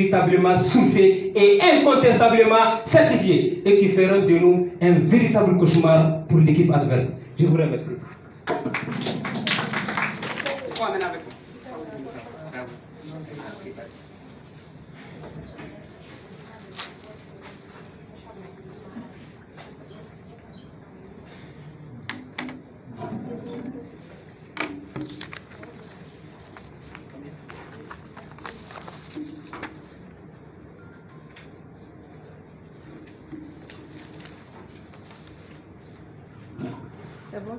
véritablement sourcés et incontestablement certifiés et qui feront de nous un véritable cauchemar pour l'équipe adverse. Je vous remercie. C'est bon?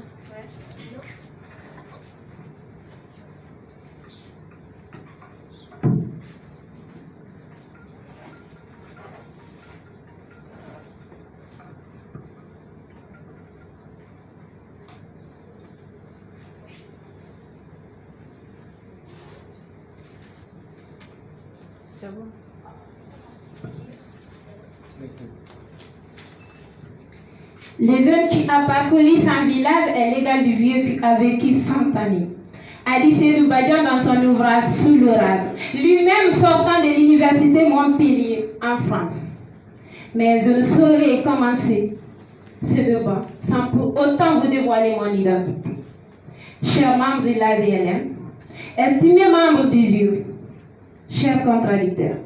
C'est bon? Les jeunes qui a parcouru 100 villages est l'égal du vieux qui a vécu 100 années. A dit Serou Badian dans son ouvrage Sous l'orage, lui-même sortant de l'université Montpellier en France. Mais je ne saurais commencer ce débat sans pour autant vous dévoiler mon identité. Chers membres de l'ADLM, estimés membres du jury, chers contradicteurs,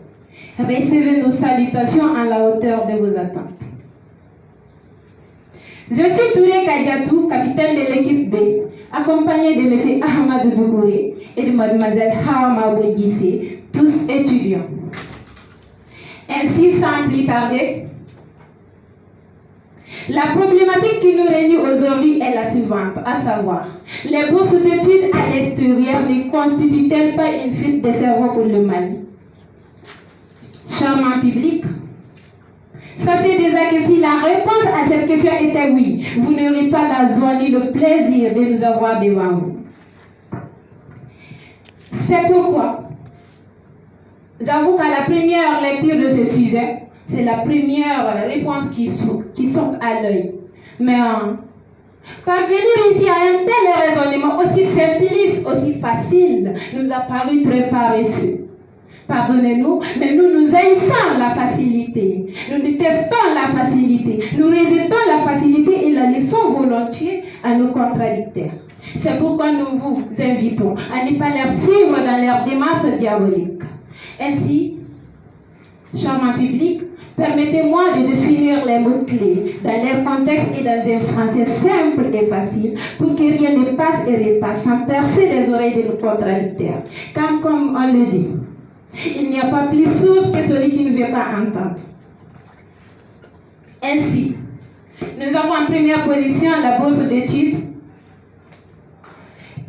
recevez nos salutations à la hauteur de vos attentes. Je suis Touré Kadiatou, capitaine de l'équipe B, accompagné de M. Ahmadou Dougouré et de Mlle Hawama Bodjissé, tous étudiants. Ainsi, sans plus tarder, la problématique qui nous réunit aujourd'hui est la suivante, à savoir, les bourses d'études à l'extérieur ne constituent-elles pas une fuite de cerveau pour le Mali? Charmant public, sachez déjà que si la réponse à cette question était oui, vous n'aurez pas la joie ni le plaisir de nous avoir devant vous. C'est pourquoi, j'avoue qu'à la première lecture de ce sujet, c'est la première réponse qui saute à l'œil. Mais parvenir ici à un tel raisonnement aussi simpliste, aussi facile, nous a paru très paresseux. Pardonnez-nous, mais nous haïssons la facilité. Nous détestons la facilité. Nous rejetons la facilité et la laissons volontiers à nos contradicteurs. C'est pourquoi nous vous invitons à ne pas les suivre dans leur démarche diabolique. Ainsi, charmant public, permettez-moi de définir les mots-clés dans leur contexte et dans un français simple et facile pour que rien ne passe et repasse sans percer les oreilles de nos contradicteurs. Comme on le dit, il n'y a pas plus sourd que celui qui ne veut pas entendre. Ainsi, nous avons en première position la bourse d'études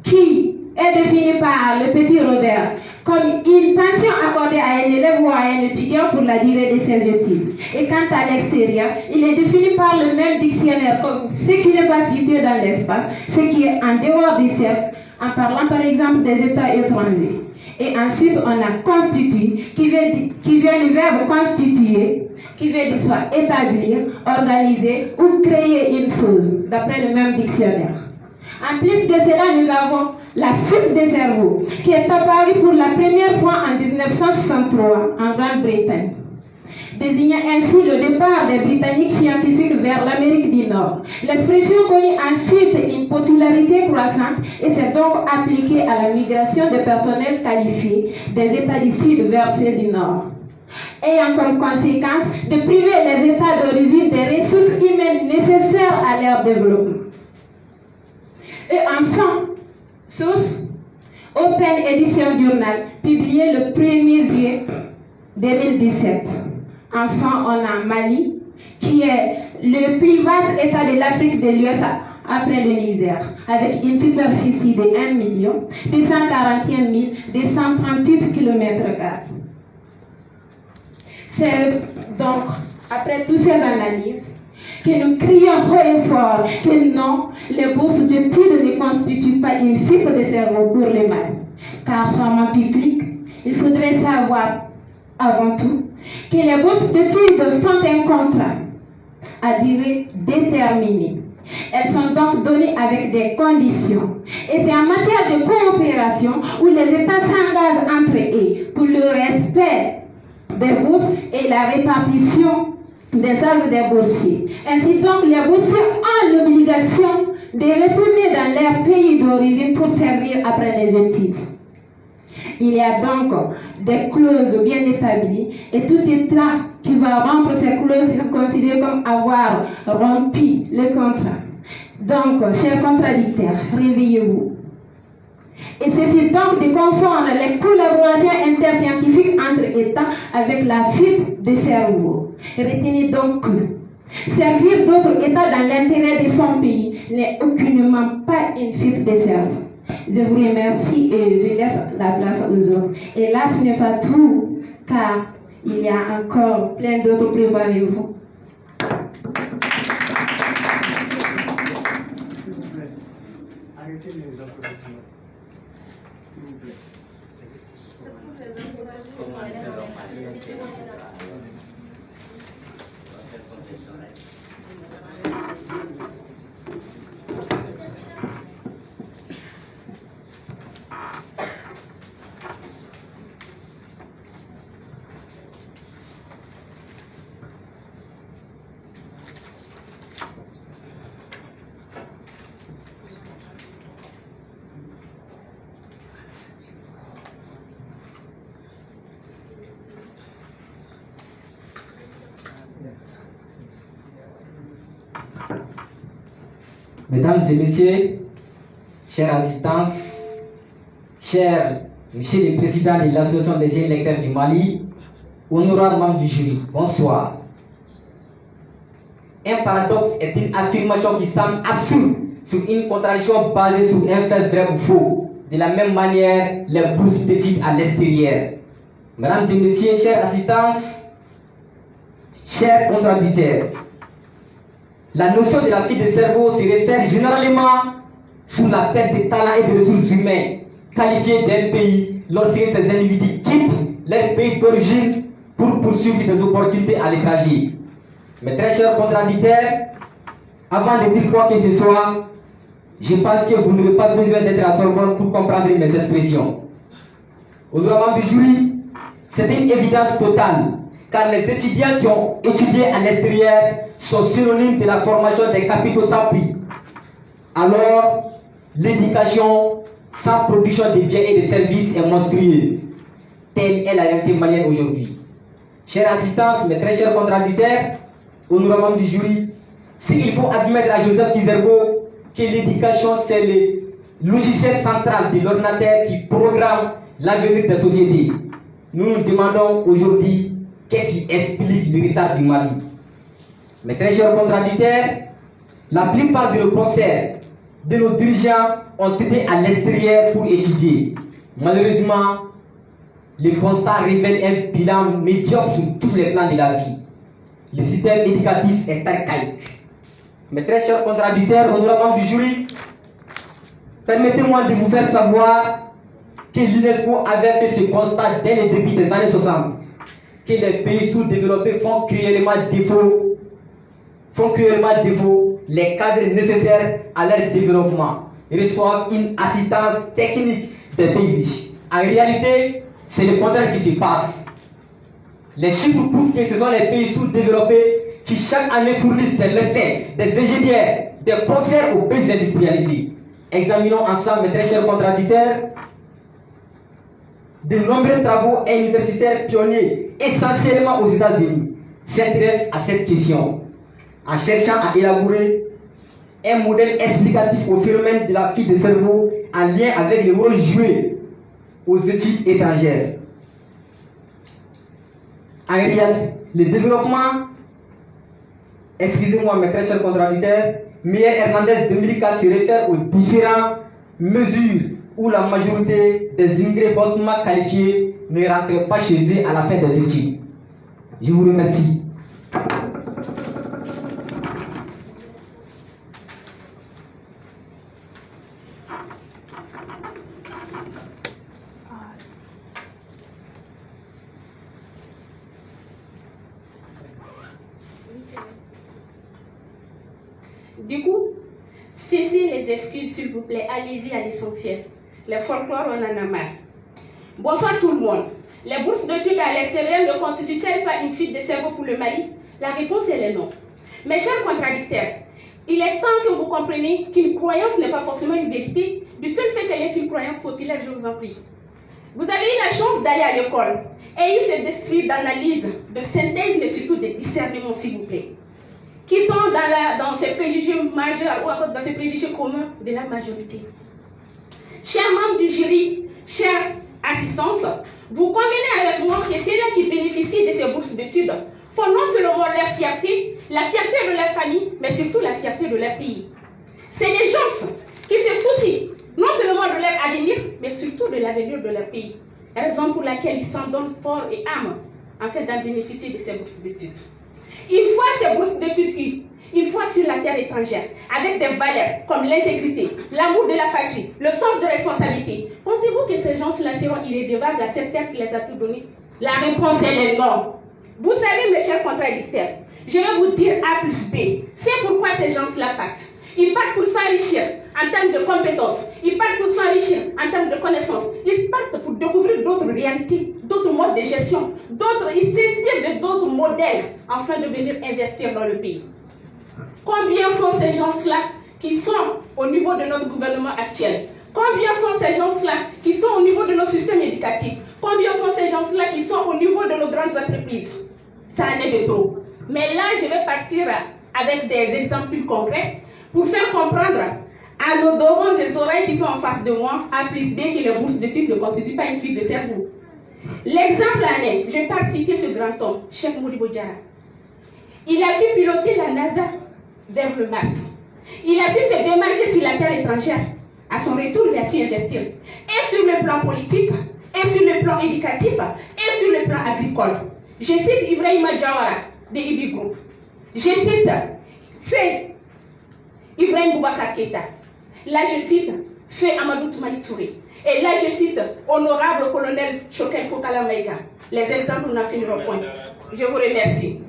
qui est définie par le petit Robert comme une pension accordée à un élève ou à un étudiant pour la durée de ses études. Et quant à l'extérieur, il est défini par le même dictionnaire comme ce qui n'est pas situé dans l'espace, ce qui est en dehors du cercle, en parlant par exemple des États étrangers. Et ensuite, on a constitué, qui vient du verbe constituer, qui veut dire soit établir, organiser ou créer une chose, d'après le même dictionnaire. En plus de cela, nous avons la fuite des cerveaux, qui est apparue pour la première fois en 1963 en Grande-Bretagne, désignant ainsi le départ des Britanniques scientifiques vers l'Amérique du Nord. L'expression connut ensuite une popularité croissante et s'est donc appliquée à la migration des personnels qualifiés des États du Sud vers ceux du Nord, ayant comme conséquence de priver les États d'origine des ressources humaines nécessaires à leur développement. Et enfin, source Open Edition Journal, publié le 1er juillet 2017. Enfin, on a Mali, qui est le plus vaste État de l'Afrique de l'Ouest après le Niger, avec une superficie de 1 241 238 km². C'est donc, après toutes ces analyses, que nous crions haut et fort que non, les bourses d'études ne constituent pas une fuite de cerveau pour le Mali. Car sur mon public, il faudrait savoir avant tout que les bourses d'études sont un contrat à durée déterminée. Elles sont donc données avec des conditions. Et c'est en matière de coopération où les États s'engagent entre eux pour le respect des bourses et la répartition des œuvres des boursiers. Ainsi donc, les boursiers ont l'obligation de retourner dans leur pays d'origine pour servir après les études. Il y a donc des clauses bien établies et tout État qui va rompre ces clauses est considéré comme avoir rompu le contrat. Donc, chers contradicteurs, réveillez-vous. Et ceci donc de confondre les collaborations interscientifiques entre États avec la fuite des cerveaux. Retenez donc que servir d'autres États dans l'intérêt de son pays n'est aucunement pas une fuite des cerveaux. Je vous remercie et je laisse la place aux autres. Et là, ce n'est pas tout, car il y a encore plein d'autres. Préparez-vous. S'il vous plaît, arrêtez les applaudissements. S'il vous plaît. Mesdames et messieurs, chères assistances, chers Monsieur le Président de l'Association des jeunes lecteurs du Mali, honorables membres du jury, bonsoir. Un paradoxe est une affirmation qui semble absurde sur une contradiction basée sur un fait vrai ou faux. De la même manière, les bourses d'études à l'extérieur. Mesdames et messieurs, chères assistances, chers contradicteurs, la notion de la fuite des cerveaux se réfère généralement sur la perte de talents et de ressources humaines qualifiés d'un pays lorsque ces individus quittent leur pays d'origine pour poursuivre des opportunités à l'étranger. Mes très chers contradicteurs, avant de dire quoi que ce soit, je pense que vous n'aurez pas besoin d'être à Sorbonne pour comprendre mes expressions. Honorables du jury, c'est une évidence totale, car les étudiants qui ont étudié à l'extérieur sont synonymes de la formation des capitaux sans prix. Alors, l'éducation sans production de biens et de services est monstrueuse. Telle est la réalité malienne aujourd'hui. Chers assistants, mes très chers contradicteurs, honorables membres du jury, s'il faut admettre à Joseph Kizerbo que l'éducation c'est le logiciel central de l'ordinateur qui programme l'avenir des sociétés, nous nous demandons aujourd'hui qu'est-ce qui explique le retard du Mali. Mes très chers contradicteurs, la plupart de nos professeurs, de nos dirigeants ont été à l'extérieur pour étudier. Malheureusement, le constat révèle un bilan médiocre sur tous les plans de la vie. Le système éducatif est archaïque. Mes très chers contradicteurs, honorables du jury, permettez-moi de vous faire savoir que l'UNESCO avait fait ce constat dès le début des années 60, que les pays sous-développés font cruellement défaut les cadres nécessaires à leur développement et reçoivent une assistance technique des pays riches. En réalité, c'est le contraire qui se passe. Les chiffres prouvent que ce sont les pays sous-développés qui chaque année fournissent des médecins, des ingénieurs, des professeurs aux pays industrialisés. Examinons ensemble, mes très chers contradicteurs, de nombreux travaux universitaires pionniers, essentiellement aux États-Unis, s'intéressent à cette question, en cherchant à élaborer un modèle explicatif au phénomène de la fuite des cerveaux en lien avec le rôle joué aux études étrangères. En réalité, le développement, excusez-moi mes très chers contradicteurs, Meyer Hernandez 2004 se réfère aux différentes mesures où la majorité des immigrés hautement qualifiés ne rentrent pas chez eux à la fin des études. Je vous remercie. Du coup, cessez les excuses s'il vous plaît, allez-y à l'essentiel. Les folklore, on en a marre. Bonsoir tout le monde. Les bourses d'études à l'extérieur ne constituent-elles pas une fuite de cerveau pour le Mali? La réponse elle est non. Mes chers contradicteurs, il est temps que vous compreniez qu'une croyance n'est pas forcément une vérité, du seul fait qu'elle est une croyance populaire, je vous en prie. Vous avez eu la chance d'aller à l'école et il se décrit d'analyse, de synthèse, mais surtout de discernement, s'il vous plaît, qui tombe dans ces préjugés majeurs ou dans ces préjugés communs de la majorité. Chers membres du jury, chère assistance, vous convenez avec moi que ceux-là qui bénéficient de ces bourses d'études font non seulement leur fierté, la fierté de leur famille, mais surtout la fierté de leur pays. C'est des gens qui se soucient non seulement de leur avenir, mais surtout de l'avenir de leur pays. Raison pour laquelle ils s'en donnent corps et âme afin d'en bénéficier de ces bourses d'études. Une fois ces bourses d'études eues, une fois sur la terre étrangère, avec des valeurs comme l'intégrité, l'amour de la patrie, le sens de responsabilité, pensez-vous que ces gens-là seront irrédevables à cette terre qui les a tout donné? La réponse est non. Vous savez, mes chers contradicteurs, je vais vous dire A plus B. C'est pourquoi ces gens-là partent. Ils partent pour s'enrichir en termes de compétences. Ils partent pour s'enrichir en termes de connaissances. Ils partent pour découvrir d'autres réalités, d'autres modes de gestion, ils s'inspirent de d'autres modèles afin de venir investir dans le pays. Combien sont ces gens-là qui sont au niveau de notre gouvernement actuel? Combien sont ces gens-là qui sont au niveau de nos systèmes éducatifs? Combien sont ces gens-là qui sont au niveau de nos grandes entreprises? Ça en est de trop. Mais là, je vais partir avec des exemples plus concrets pour faire comprendre à nos devants et oreilles qui sont en face de moi, A plus B, que les bourses d'études ne constituent pas une fuite de cerveau. L'exemple en est, je vais pas citer ce grand homme, Cheikh Modibo Diarra. Il a su piloter la NASA vers le Mars. Il a su se démarquer sur la terre étrangère. À son retour, il a su investir. Et sur le plan politique, et sur le plan éducatif, et sur le plan agricole. Je cite Ibrahima Diawara de IBI Group. Je cite Feu Ibrahim Boubacar Keïta. Là, je cite Feu Amadou Toumani Touré. Et là, je cite Honorable Colonel Choquel Kokala Maïga. Les exemples n'en finiront point. Je vous remercie.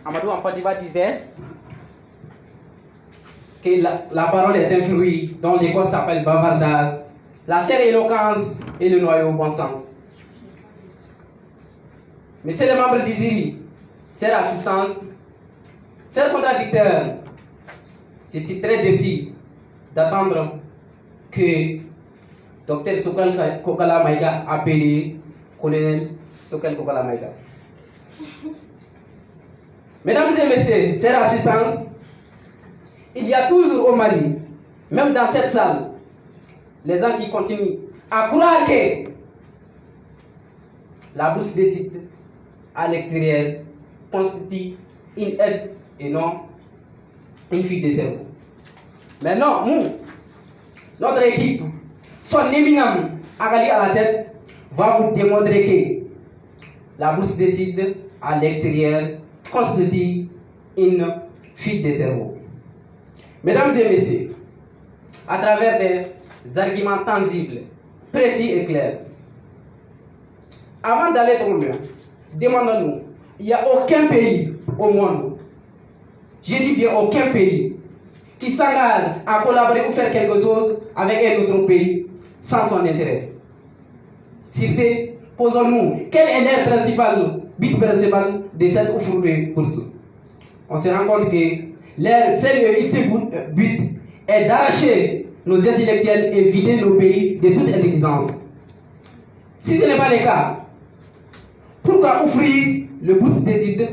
Amadou Ampadiba disait que la parole est un fruit dont l'école s'appelle bavardage. la seule éloquence et le noyau au bon sens. Messieurs les membres du jury, chère assistance, chers contradicteurs, je suis très déçu d'attendre que Dr Sokal Kokala Maïga, appelé colonel Sokal Kokala Maïga. Mesdames et messieurs, chers assistants, il y a toujours au Mali, même dans cette salle, les gens qui continuent à croire que la bourse d'études à l'extérieur constitue une aide et non une fuite de cerveau. Mais non, nous, notre équipe, son éminent Agali à la tête, va vous démontrer que la bourse d'études à l'extérieur constitue une fuite de cerveau. Mesdames et messieurs, à travers des arguments tangibles, précis et clairs, avant d'aller trop loin, demandons-nous, il n'y a aucun pays au monde, je dis bien aucun pays, qui s'engage à collaborer ou faire quelque chose avec un autre pays sans son intérêt. Sur ce, posons-nous, quel est leur but principal de cette offre de bourse? On se rend compte que leur seul but est d'arracher nos intellectuels et vider nos pays de toute intelligence. Si ce n'est pas le cas, pourquoi offrir le bourse d'études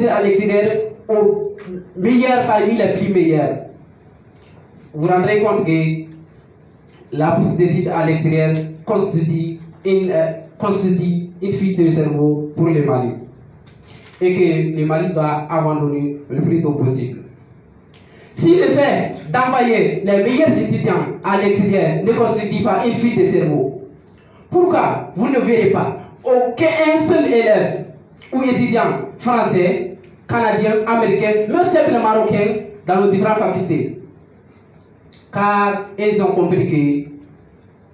à l'extérieur aux meilleurs parmi les plus meilleurs? Vous vous rendrez compte que la bourse d'études à l'extérieur constitue une fuite de cerveau pour le Mali et que le Mali doit abandonner le plus tôt possible. Si le fait d'envoyer les meilleurs étudiants à l'extérieur ne constitue pas une fuite de cerveau, pourquoi vous ne verrez pas aucun seul élève ou étudiant français, canadien, américain, même simple marocain dans nos différentes facultés? Car ils ont compris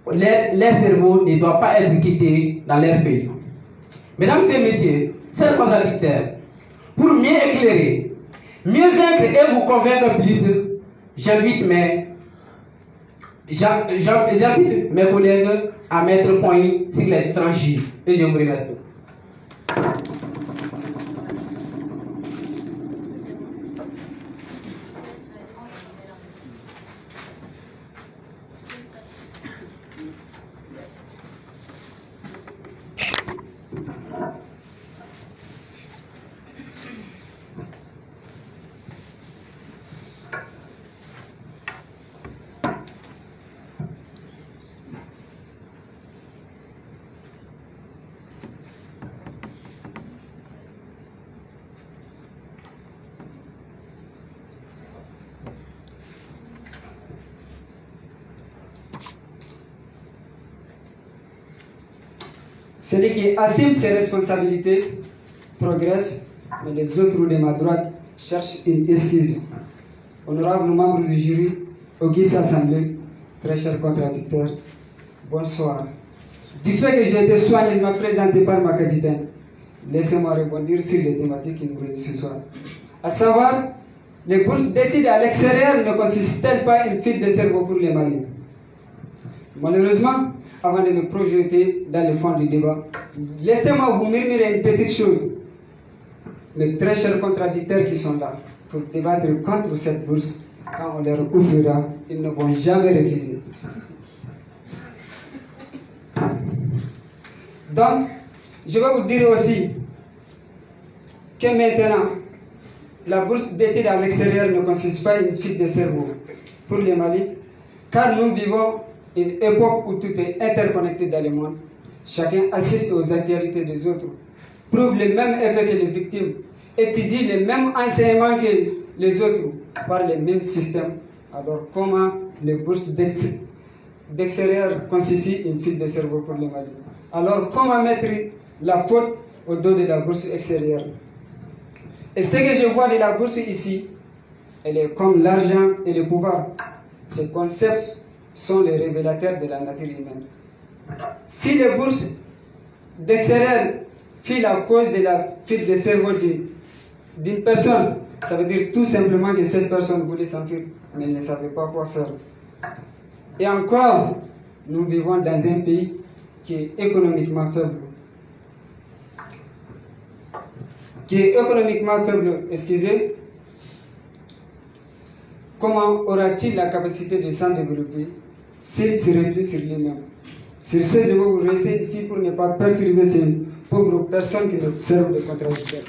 que leur cerveau ne doit pas être quitté dans leur pays. Mesdames et messieurs, chers contradicteurs, pour mieux éclairer, mieux vaincre et vous convaincre plus, j'invite mes collègues à mettre point sur les différents chiffres. Et je vous remercie. Celui qui assume ses responsabilités progresse, mais les autres de ma droite cherchent une excuse. Honorables membres du jury, auguste assemblée, très chers contradicteurs, bonsoir. Du fait que j'ai été soigneusement présenté par ma capitaine, laissez-moi rebondir sur les thématiques qui nous réunissent ce soir. À savoir, les bourses d'études à l'extérieur ne consistent-elles pas une fuite de cerveau pour les Maliens? Malheureusement, avant de me projeter dans le fond du débat, laissez-moi vous murmurer une petite chose. Mes très chers contradicteurs qui sont là pour débattre contre cette bourse, quand on leur ouvrira, ils ne vont jamais refuser. Donc, je vais vous dire aussi que maintenant, la bourse d'études à l'extérieur ne consiste pas une fuite de cerveau pour les Mali, car nous vivons une époque où tout est interconnecté dans le monde. Chacun assiste aux actualités des autres, prouve les mêmes effets que les victimes, étudie les mêmes enseignements que les autres par les mêmes systèmes. Alors comment les bourses d'extérieur constituent une fuite de cerveau pour les Mali? Alors comment mettre la faute au dos de la bourse extérieure? Et ce que je vois de la bourse ici, elle est comme l'argent et le pouvoir. Ces concepts sont les révélateurs de la nature humaine. Si les bourses d'extérieur fut la cause de la fuite de cerveau d'une personne, ça veut dire tout simplement que cette personne voulait s'enfuir, mais elle ne savait pas quoi faire. Et encore, nous vivons dans un pays qui est économiquement faible. Excusez. Comment aura-t-il la capacité de s'en développer s'il se replie sur lui-même? Sur ce, je vais vous rester ici pour ne pas perturber ces pauvres personnes qui nous servent de contradicteurs.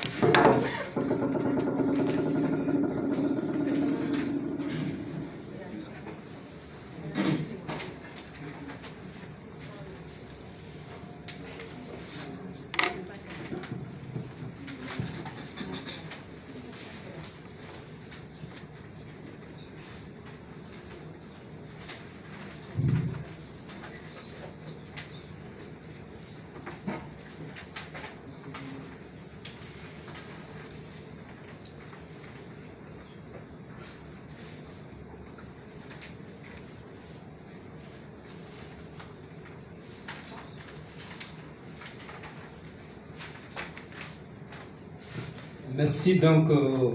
Merci donc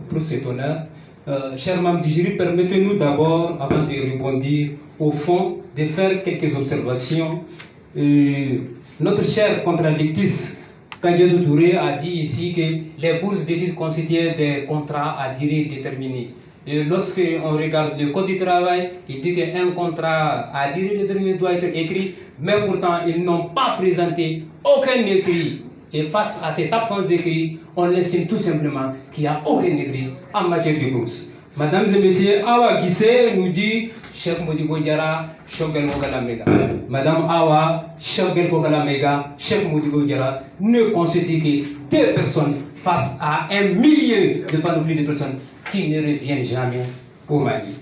pour cet honneur. Chers membres du jury, permettez-nous d'abord, avant de rebondir au fond, de faire quelques observations. Notre cher contradictrice, Kadiatou Touré, a dit ici que les bourses d'études constituaient des contrats à durée déterminée. Lorsqu'on regarde le Code du travail, il dit qu'un contrat à durée déterminée doit être écrit, mais pourtant ils n'ont pas présenté aucun écrit. Et face à cette absence d'écrit, on estime tout simplement qu'il n'y a aucun écrit en matière de bourse. Mesdames et messieurs, Awa Gissé nous dit Cheikh Modibo Diarra, Shogel Mogala Mega. Madame Awa, Shogel Mogala Mega, Cheikh Modibo Diarra ne constitue que 2 personnes face à un millier de panoplie de personnes qui ne reviennent jamais au Mali.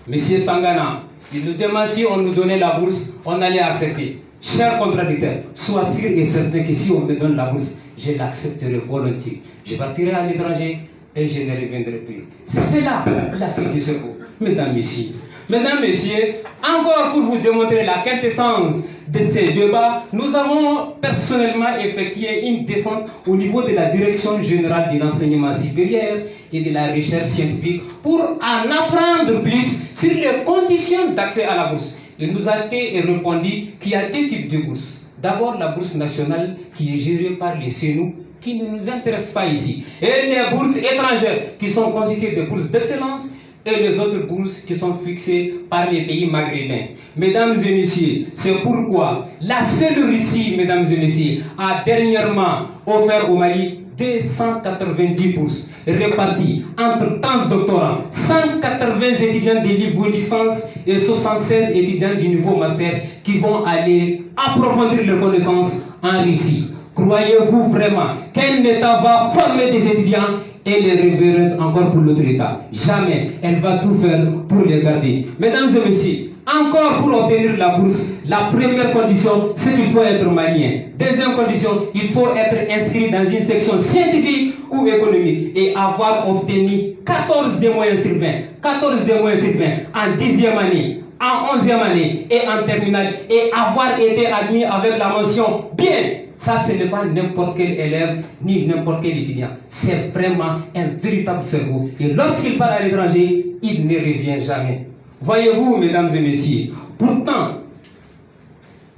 Monsieur Sangana, il nous demande si on nous donnait la bourse, on allait accepter. Chers contradicteurs, sois sûr et certain que si on me donne la bourse, je l'accepterai volontiers. Je partirai à l'étranger et je ne reviendrai plus. C'est cela la fuite du cerveau, mesdames, messieurs. Mesdames, messieurs, encore pour vous démontrer la quintessence de ces débats, nous avons personnellement effectué une descente au niveau de la Direction générale de l'enseignement supérieur et de la recherche scientifique pour en apprendre plus sur les conditions d'accès à la bourse. Il nous a été répondu qu'il y a 2 types de bourses. D'abord, la bourse nationale qui est gérée par les CNU, qui ne nous intéresse pas ici. Et les bourses étrangères qui sont constituées de bourses d'excellence et les autres bourses qui sont fixées par les pays maghrébins. Mesdames et messieurs, c'est pourquoi la seule Russie, mesdames et messieurs, a dernièrement offert au Mali 290 bourses réparties entre 30 doctorants, 180 étudiants de niveau licence et 76 étudiants du niveau master qui vont aller approfondir leurs connaissances en Russie. Croyez-vous vraiment qu'un État va former des étudiants et les révérer encore pour l'autre État? Jamais. Elle va tout faire pour les garder. Mesdames et messieurs, encore pour obtenir la bourse, la première condition, c'est qu'il faut être malien. Deuxième condition, il faut être inscrit dans une section scientifique ou économique et avoir obtenu 14 des moyens sur 20. 14 des moyens sur 20 en 10e année, en 11e année et en terminale et avoir été admis avec la mention bien. Ça, ce n'est pas n'importe quel élève ni n'importe quel étudiant. C'est vraiment un véritable cerveau. Et lorsqu'il part à l'étranger, il ne revient jamais. Voyez-vous, mesdames et messieurs, pourtant,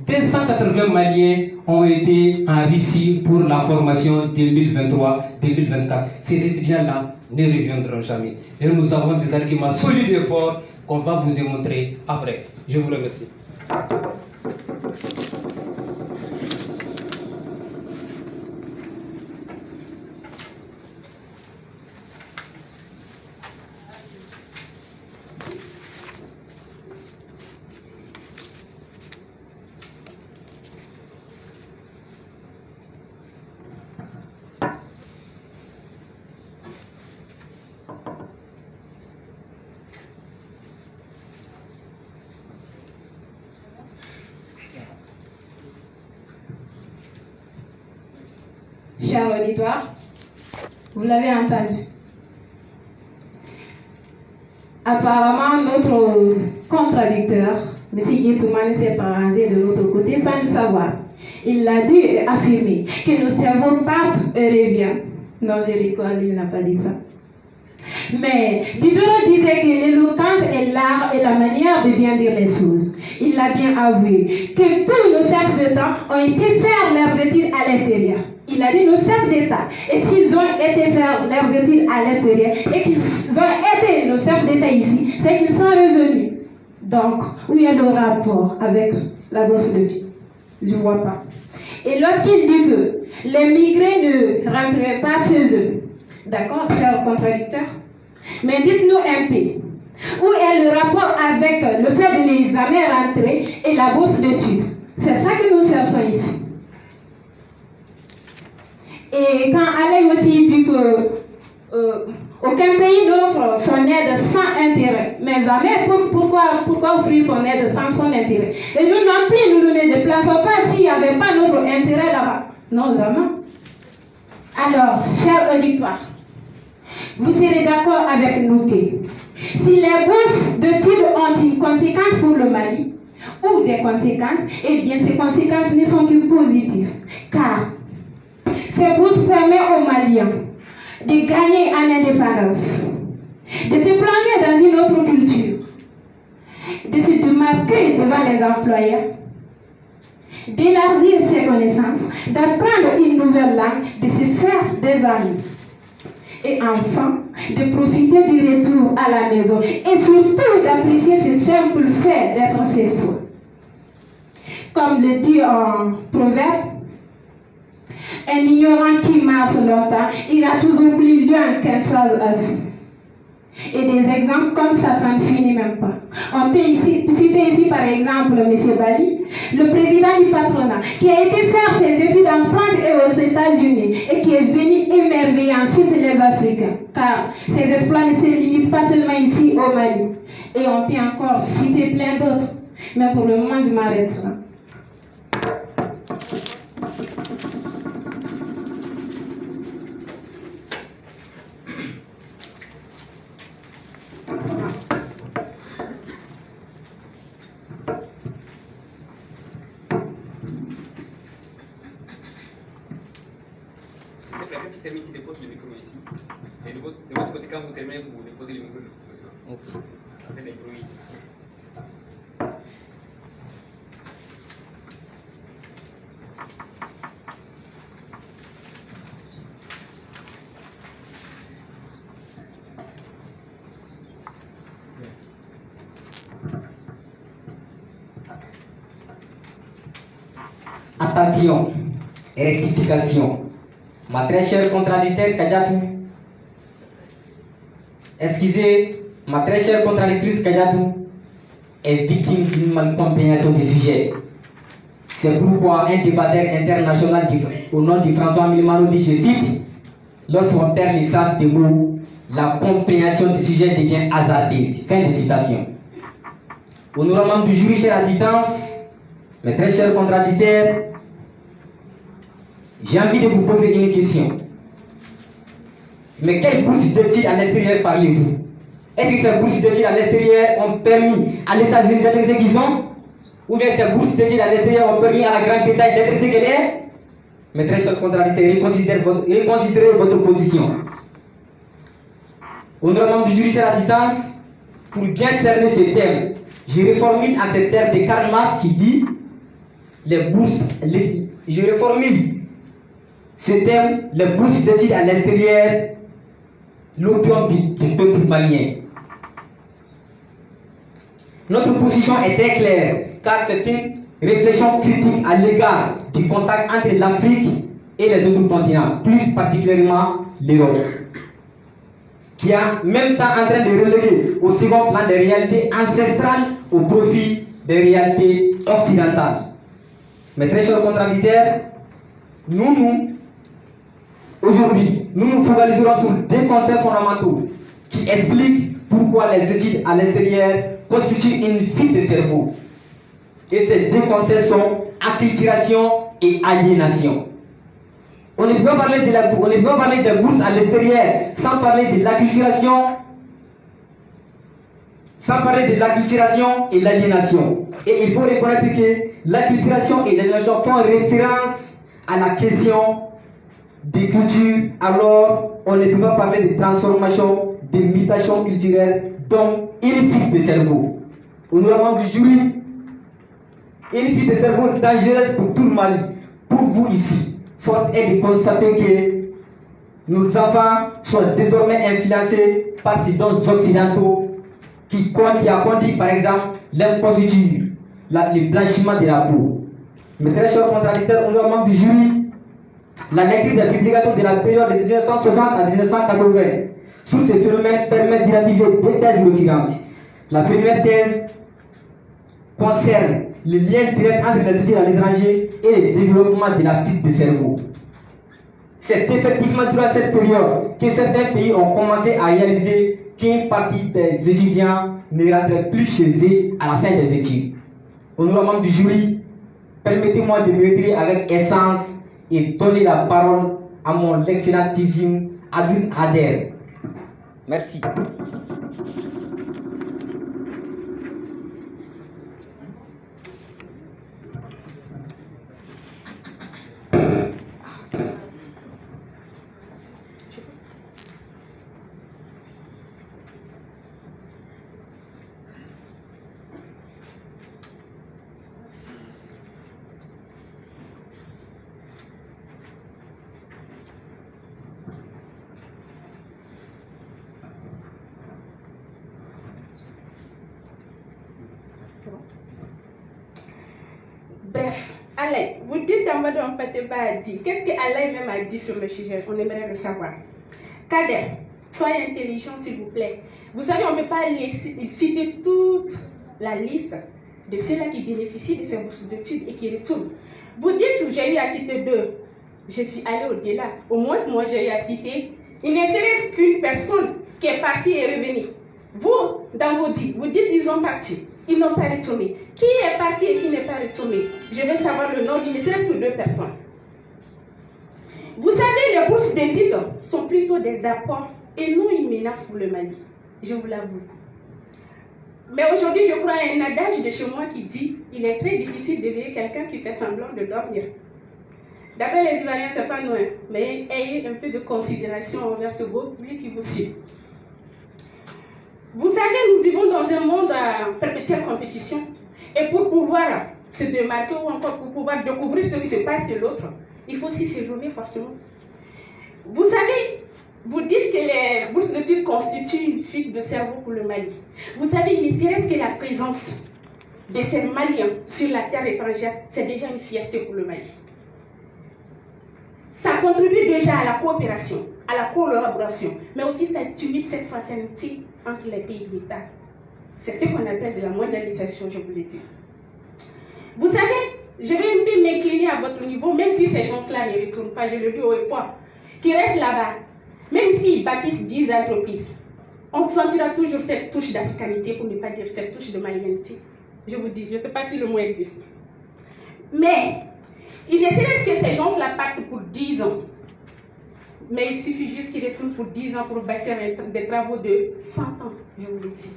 280 Maliens ont été en Russie pour la formation 2023-2024. Ces étudiants-là ne reviendront jamais. Et nous avons des arguments solides et forts qu'on va vous démontrer après. Je vous remercie. Cher auditoire, vous l'avez entendu. Apparemment, notre contradicteur, M. Guétoumane, s'est arrangé de l'autre côté sans le savoir. Il a dû affirmer que nos cerveaux partent et reviennent. Non, je rigole, il n'a pas dit ça. Mais Diderot disait que l'éloquence est l'art et la manière de bien dire les choses. Il a bien avoué que tous nos chefs d'État ont été faire leurs études à l'extérieur. Il a dit nos chefs d'État. Et s'ils ont été faire leurs études à l'extérieur et qu'ils ont été nos chefs d'État ici, c'est qu'ils sont revenus. Donc, où est le rapport avec la bourse de vie? Je ne vois pas. Et lorsqu'il dit que les migrés ne rentreraient pas chez eux, d'accord, cher contradicteur, mais dites-nous un peu, où est le rapport avec le fait de ne jamais rentrer et la bourse d'études? C'est ça que nous cherchons ici. Et quand Alain aussi dit que aucun pays n'offre son aide sans intérêt, mais jamais pourquoi offrir son aide sans son intérêt? Et nous non plus, nous ne déplaçons pas s'il n'y avait pas notre intérêt là-bas. Non, jamais. Alors, cher auditoire, vous serez d'accord avec nous que si les bourses d'études ont une conséquence pour le Mali, ou des conséquences, eh bien ces conséquences ne sont que positives. Car ces bourses permettent aux Maliens de gagner en indépendance, de se plonger dans une autre culture, de se démarquer devant les employeurs, d'élargir ses connaissances, d'apprendre une nouvelle langue, de se faire des amis. Et enfin, de profiter du retour à la maison et surtout d'apprécier ce simple fait d'être chez soi. Comme le dit en proverbe, un ignorant qui marche longtemps ira toujours plus loin qu'un sage assis. Et des exemples comme ça ne finit même pas. On peut citer ici par exemple M. Bali, le président du patronat, qui a été faire ses études en France et aux États-Unis et qui est venu émerveiller ensuite les Africains. Car ces exploits ne se limitent pas seulement ici au Mali. Et on peut encore citer plein d'autres. Mais pour le moment, je m'arrête là. Quand tu termines, tu déposes le micro ici. Et de votre côté, quand vous terminez, vous déposez le micro de l'autre côté. Ok. Ça fait des bruits. Attention, rectification. Ma très chère contradicteur Kadiatou, excusez, ma très chère contradictrice Kadiatou est victime d'une malcompréhension du sujet. C'est pourquoi un débatteur international au nom de François Milmano dit, je cite, lorsqu'on perd les sens des mots, la compréhension du sujet devient hasardeuse. Fin de citation. Honorable membre du jury, chère assistance, mes très chers contradicteurs, j'ai envie de vous poser une question. Mais quelle bourse d'études à l'extérieur parlez-vous? Est-ce que ces bourses d'études à l'extérieur ont permis à l'État-Unis d'être ce qu'ils ont? Ou bien ces bourses d'études à l'extérieur ont permis à la Grande-Bretagne d'être ce qu'elle est? Mes très chers contradicteurs, reconsidérez votre position. Honorable membre du jury, chère assistance, pour bien cerner ce thème, je reformule en ces termes de Karl Marx qui dit je reformule ce thème, les bourses d'études à l'intérieur, l'opium du peuple malien. Notre position est très claire, car c'est une réflexion critique à l'égard du contact entre l'Afrique et les autres continents, plus particulièrement l'Europe, qui est en même temps en train de reléguer au second plan des réalités ancestrales au profit des réalités occidentales. Mes très chers contradicteurs, aujourd'hui, nous nous focaliserons sur deux concepts fondamentaux qui expliquent pourquoi les études à l'extérieur constituent une fuite de cerveau. Et ces deux concepts sont acculturation et aliénation. On ne peut pas parler des bourses à l'extérieur sans parler de l'acculturation, et l'aliénation. Et il faut reconnaître que l'acculturation et l'aliénation font référence à la question des cultures, alors on ne peut pas parler de transformation, de mutation culturelle, donc une fuite de cerveau. Honorable membre du jury, une fuite de cerveau dangereuse pour tout le Mali. Pour vous ici, force est de constater que nos enfants sont désormais influencés par ces dons occidentaux qui a conduit par exemple l'imposture, le blanchiment de la peau. Mes très chers contradicteurs, honorable membre du jury, la lecture des publications de la période de 1960 à 1980 sur ces phénomènes permet d'identifier deux thèses récurrentes. La première thèse concerne le lien direct entre les études à l'étranger et le développement de la fuite de cerveau. C'est effectivement durant cette période que certains pays ont commencé à réaliser qu'une partie des étudiants ne rentrait plus chez eux à la fin des études. Honorable membre du jury, permettez-moi de me retirer avec essence et donner la parole à mon excellentisme Adwin Ader. Merci. Bref, Alain, vous dites en mode on ne peut pas dire. Qu'est-ce que Alain même a dit sur le sujet? On aimerait le savoir. Kader, Soyez intelligents, s'il vous plaît. Vous savez, on ne peut pas citer toute la liste de ceux-là qui bénéficient de ces bourses d'études et qui retournent. Vous dites, j'ai eu à citer 2. Je suis allée au-delà. Au moins, moi, j'ai eu à citer. Il ne serait qu'une personne qui est partie et revenue. Vous, dans vos dits, vous dites ils ont parti. Ils n'ont pas retourné. Qui est parti et qui n'est pas retourné? Je veux savoir le nom, il ne serait que 2 personnes. Vous savez, les bourses d'études sont plutôt des apports et non une menace pour le Mali. Je vous l'avoue. Mais aujourd'hui, je crois à un adage de chez moi qui dit il est très difficile d'éveiller quelqu'un qui fait semblant de dormir. D'après les Ivoiriens, ce n'est pas loin, mais ayez un peu de considération envers ce beau public qui vous suit. Vous savez, nous vivons dans un monde à perpétuelle compétition. Et pour pouvoir se démarquer ou encore pour pouvoir découvrir ce qui se passe de l'autre, il faut aussi séjourner forcément. Vous savez, vous dites que les bourses d'études constituent une fuite de cerveau pour le Mali. Vous savez, il ne serait-ce que la présence de ces Maliens sur la terre étrangère, c'est déjà une fierté pour le Mali. Ça contribue déjà à la coopération, à la collaboration, mais aussi ça stimule cette fraternité entre les pays d'État. C'est ce qu'on appelle de la mondialisation, je vous l'ai dit. Vous savez, je vais un peu m'incliner à votre niveau, même si ces gens-là ne retournent pas, je le dis haut et fort, qui restent là-bas, même s'ils bâtissent 10 entreprises, on sentira toujours cette touche d'africanité, pour ne pas dire cette touche de malianité. Je vous dis, je ne sais pas si le mot existe. Mais, il ne serait que ces gens-là partent pour 10 ans. Mais il suffit juste qu'ils retournent pour 10 ans pour bâtir des travaux de 100 ans, je vous le dis.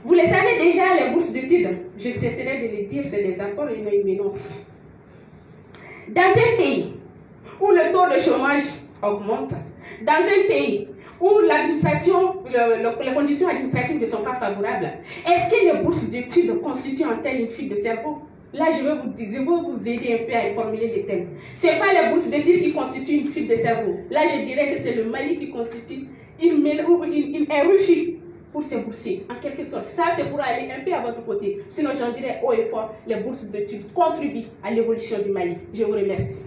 Vous le savez déjà, les bourses d'études, je cesserai de le dire, c'est des accords et une menace. Dans un pays où le taux de chômage augmente, dans un pays où l'administration, les conditions administratives ne sont pas favorables, est-ce que les bourses d'études constituent en telle une fuite de cerveau? Là, je vais vous aider un peu à formuler les thèmes. Ce n'est pas les bourses d'études qui constituent une fuite de cerveau. Là, je dirais que c'est le Mali qui constitue un refus pour ces boursiers, en quelque sorte. Ça, c'est pour aller un peu à votre côté. Sinon, j'en dirais haut et fort, les bourses d'études contribuent à l'évolution du Mali. Je vous remercie.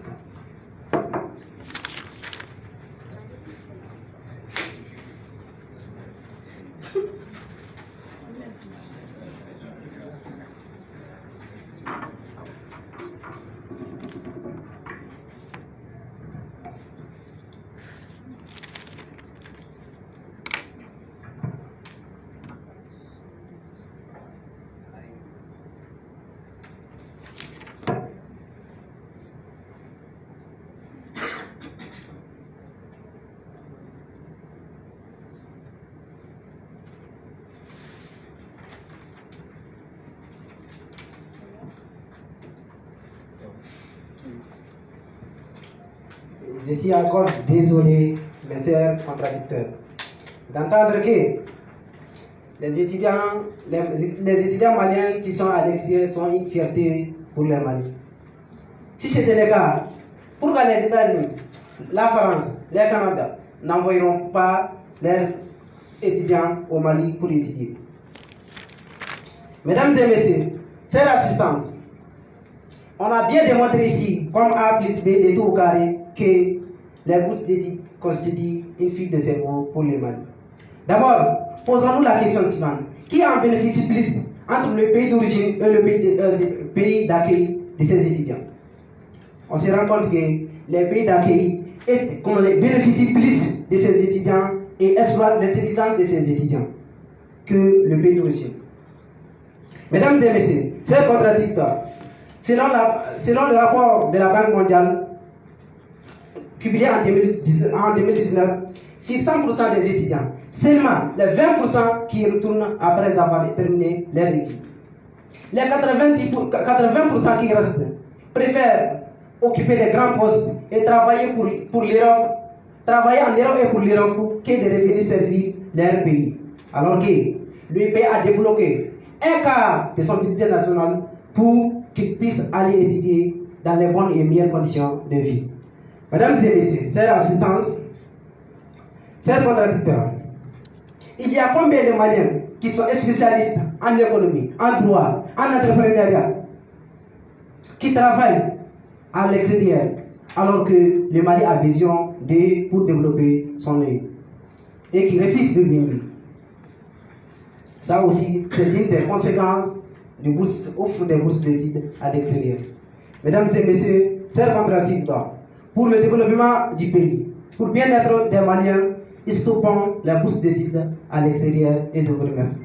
Je suis encore désolé, mes chers contradicteurs, d'entendre que les étudiants maliens qui sont à l'extérieur sont une fierté pour le Mali. Si c'était le cas, pourquoi les États-Unis, la France, le Canada n'envoieront pas leurs étudiants au Mali pour étudier? Mesdames et messieurs, cette assistance, on a bien démontré ici, comme A plus B de tout au carré, que les bourses d'études constituent une fuite de cerveau pour le Mali. D'abord, posons-nous la question suivante. Qui en bénéficie plus entre le pays d'origine et le pays d'accueil de ces étudiants? On se rend compte que les pays d'accueil bénéficient plus de ces étudiants et exploitent l'intelligence de ces étudiants que le pays d'origine. Mesdames et messieurs, c'est contradictoire. Selon le rapport de la Banque mondiale, publié en 2019, sur 100% des étudiants, seulement les 20% qui retournent après avoir terminé leur études. Les 80% qui restent préfèrent occuper des grands postes et travailler pour l'Europe, travailler en Europe et pour l'Europe que de revenir servir leur pays. Alors que le pays a débloqué un quart de son budget national pour qu'ils puissent aller étudier dans les bonnes et meilleures conditions de vie. Mesdames et messieurs, cette assistance, c'est contradicteur. Il y a combien de Maliens qui sont spécialistes en économie, en droit, en entrepreneuriat, qui travaillent à l'extérieur, alors que le Mali a besoin d'eux pour développer son pays. et qui refusent de venir. Ça aussi, c'est l'une des conséquences du offre des bourses d'études à l'extérieur. Mesdames et messieurs, chers contractants, pour le développement du pays, pour le bien-être des Maliens, stoppons la bourse d'études à l'extérieur et je vous remercie.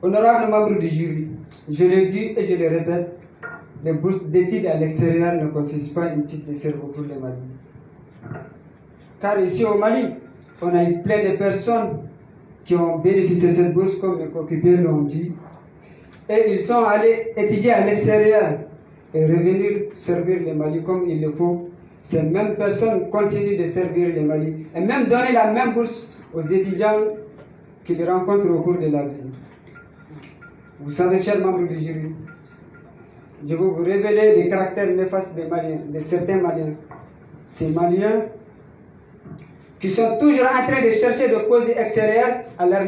Honorables membres du jury, je le dis et je le répète, les bourses d'études à l'extérieur ne constituent pas une petite de cerveau pour le Mali. Car ici au Mali, on a eu plein de personnes qui ont bénéficié de cette bourse, comme mes co-occupés l'ont dit, et ils sont allés étudier à l'extérieur et revenir servir le Mali comme il le faut. Ces mêmes personnes continuent de servir le Mali et même donner la même bourse aux étudiants qu'ils rencontrent au cours de la vie. Vous savez, chers membres du jury, je vais vous révéler les caractères néfastes des Maliens, de certains Maliens. Ces Maliens qui sont toujours en train de chercher des causes extérieures à leur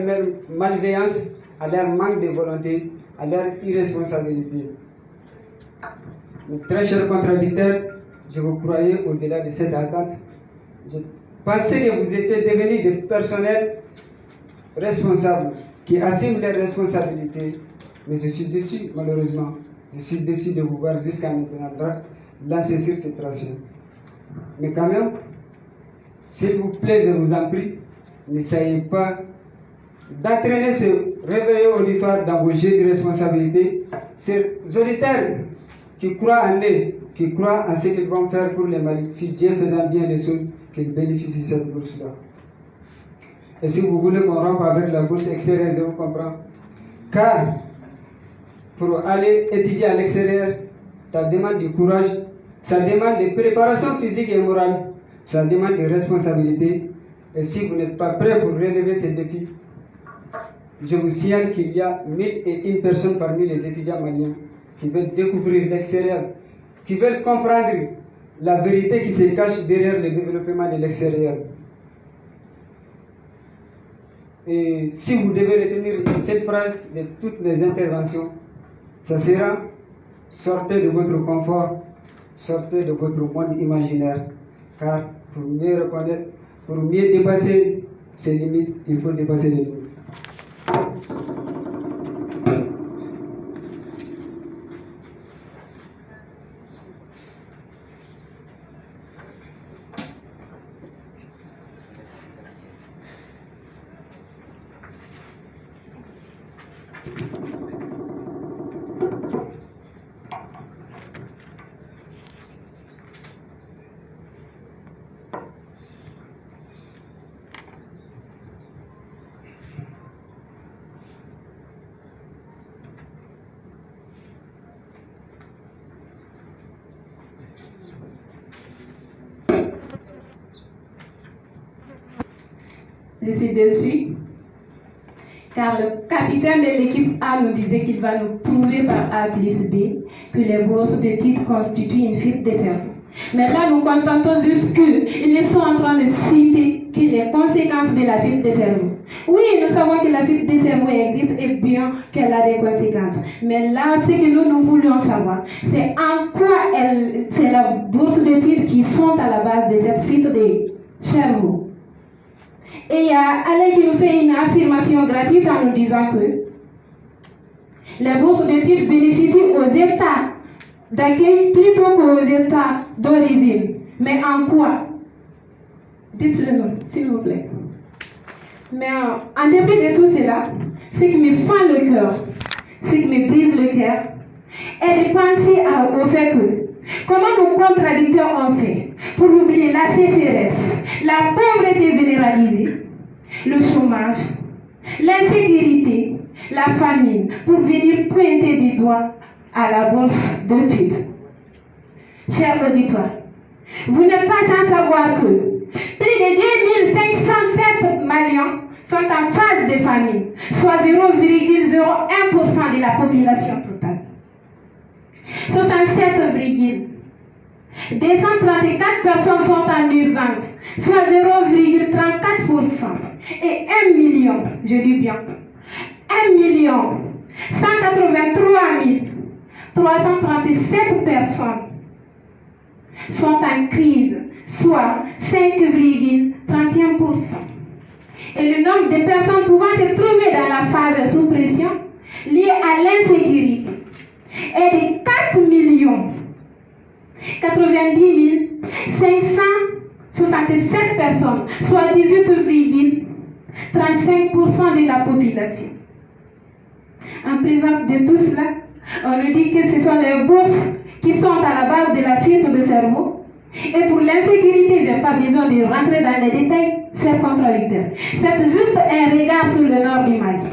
malveillance, à leur manque de volonté, à leur irresponsabilité. Mes très chers contradicteurs, je vous croyais au-delà de cette attente. Je pensais que vous étiez devenus des personnels responsables, qui assument leurs responsabilités. Mais je suis déçu, malheureusement. Je suis déçu de vous voir jusqu'à maintenant lancer sur cette ration. Mais quand même, s'il vous plaît, je vous en prie, n'essayez pas d'entraîner ce réveil auditoire dans vos jeux de responsabilité. Ces auditeurs qui croient en eux, qui croient en ce qu'ils vont faire pour les Mali, si Dieu faisant bien les choses, qu'ils bénéficient de cette bourse-là. Et si vous voulez qu'on rompe avec la bourse extérieure, je vous comprends. Car pour aller étudier à l'extérieur, ça demande du courage, ça demande de préparation physique et morale, ça demande de responsabilité. Et si vous n'êtes pas prêt pour relever ces défis, je vous signale qu'il y a 1001 personnes parmi les étudiants maliens qui veulent découvrir l'extérieur, qui veulent comprendre la vérité qui se cache derrière le développement de l'extérieur. Et si vous devez retenir cette phrase de toutes les interventions, ça sera: sortez de votre confort, sortez de votre monde imaginaire. Car pour mieux reconnaître, pour mieux dépasser ses limites, il faut dépasser les limites. Je suis déçue, car le capitaine de l'équipe A nous disait qu'il va nous prouver par A plus B que les bourses de titres constituent une fuite des cerveaux. Mais là, nous constatons juste qu'ils sont en train de citer que les conséquences de la fuite des cerveaux. Oui, nous savons que la fuite des cerveaux existe et bien qu'elle a des conséquences. Mais là, ce que nous voulions savoir, c'est en quoi c'est la bourse de titres qui sont à la base de cette fuite des cerveaux. Et il y a Alain qui nous fait une affirmation gratuite en nous disant que les bourses d'études bénéficient aux États d'accueil plutôt qu'aux États d'origine. Mais en quoi? Dites-le nous, s'il vous plaît. Mais en dépit de tout cela, ce qui me fend le cœur, ce qui me brise le cœur, est de penser au fait que comment nos contradicteurs ont fait pour oublier la sécheresse, la pauvreté généralisée, le chômage, l'insécurité, la famine, pour venir pointer du doigt à la bourse d'études. Chers auditeurs, vous n'êtes pas sans savoir que plus de 2507 Maliens sont en phase de famine, soit 0,01% de la population totale. 234 personnes sont en urgence, soit 0,34%. Et 1 million, je dis bien, 1 337 personnes sont en crise, soit 5,31%. Et le nombre de personnes pouvant se trouver dans la phase sous pression liée à l'insécurité est de 4 567 personnes, soit 18,35% de la population. En présence de tout cela, on nous dit que ce sont les bourses qui sont à la base de la fuite de cerveau. Et pour l'insécurité, je n'ai pas besoin de rentrer dans les détails, c'est contradictoire. C'est juste un regard sur le nord du Mali.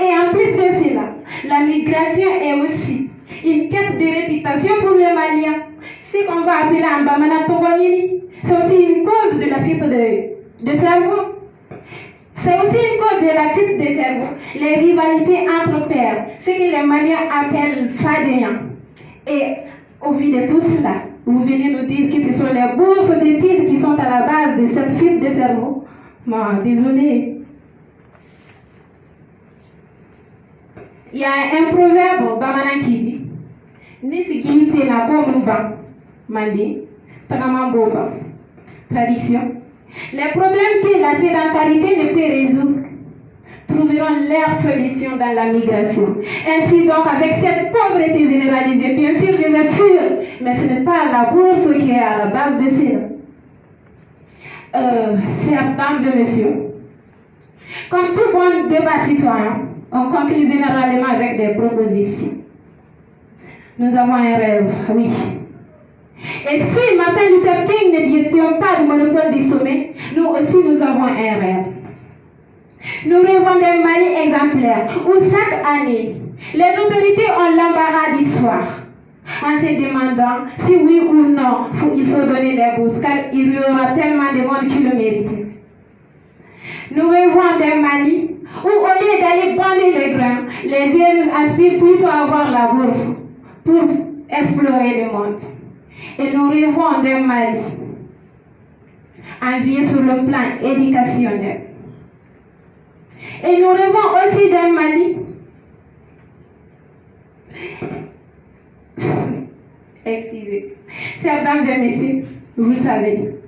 Et en plus de cela, la migration est aussi une quête de réputation pour les Maliens. Ce qu'on va appeler en Bamana Tongolini, c'est aussi une cause de la fuite de cerveau. C'est aussi une cause de la fuite des cerveaux, les rivalités entre pairs, ce que les Maliens appellent fadéens. Et au vu de tout cela, vous venez nous dire que ce sont les bourses d'études qui sont à la base de cette fuite de cerveau. Bon, désolé. Il y a un proverbe Bamana qui dit Nisikimite na bomba, mandi, tanamamboba. Tradition. Les problèmes que la sédentarité ne peut résoudre trouveront leur solution dans la migration. Ainsi donc, avec cette pauvreté généralisée, bien sûr, je vais fuir, mais ce n'est pas la bourse qui est à la base de cela. Chers dames et messieurs, comme tout bon débat citoyen, on conclut généralement avec des propositions. Nous avons un rêve, oui. Et si Martin Luther King ne détient pas le monopole du sommet, nous aussi nous avons un rêve. Nous rêvons d'un Mali exemplaire où chaque année, les autorités ont l'embarras du soir en se demandant si oui ou non il faut donner les bourses, car il y aura tellement de monde qui le mérite. Nous rêvons d'un Mali où au lieu d'aller bander les grains, les jeunes aspirent plutôt à avoir la bourse pour explorer le monde. Et nous rêvons d'un Mali envié sur le plan éducationnel. Et nous rêvons aussi d'un Mali excusez, chers dames et messieurs, vous le savez.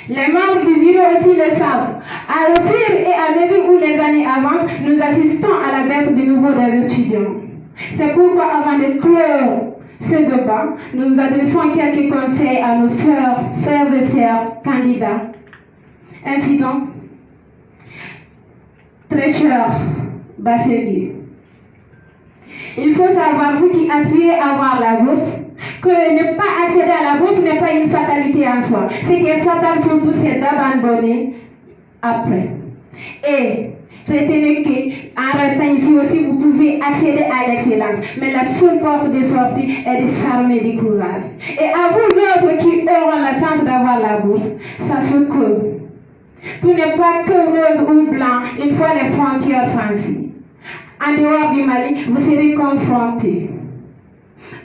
Les membres du jury aussi le savent. À le fur et à mesure où les années avancent, nous assistons à la baisse du niveau des étudiants. C'est pourquoi avant de clore ce débat, nous adressons quelques conseils à nos sœurs, frères et sœurs candidats. Ainsi donc, très cher bachelier, il faut savoir, vous qui aspirez à avoir la bourse, que ne pas accéder à la bourse n'est pas une fatalité en soi. Ce qui est fatal surtout, c'est d'abandonner après. Et retenez qu'en restant ici aussi, vous pouvez accéder à l'excellence. Mais la seule porte de sortie est de s'armer du courage. Et à vous autres qui auront la chance d'avoir la bourse, sachez que tout n'est pas que rose ou blanc une fois les frontières franchies. En dehors du Mali, vous serez confrontés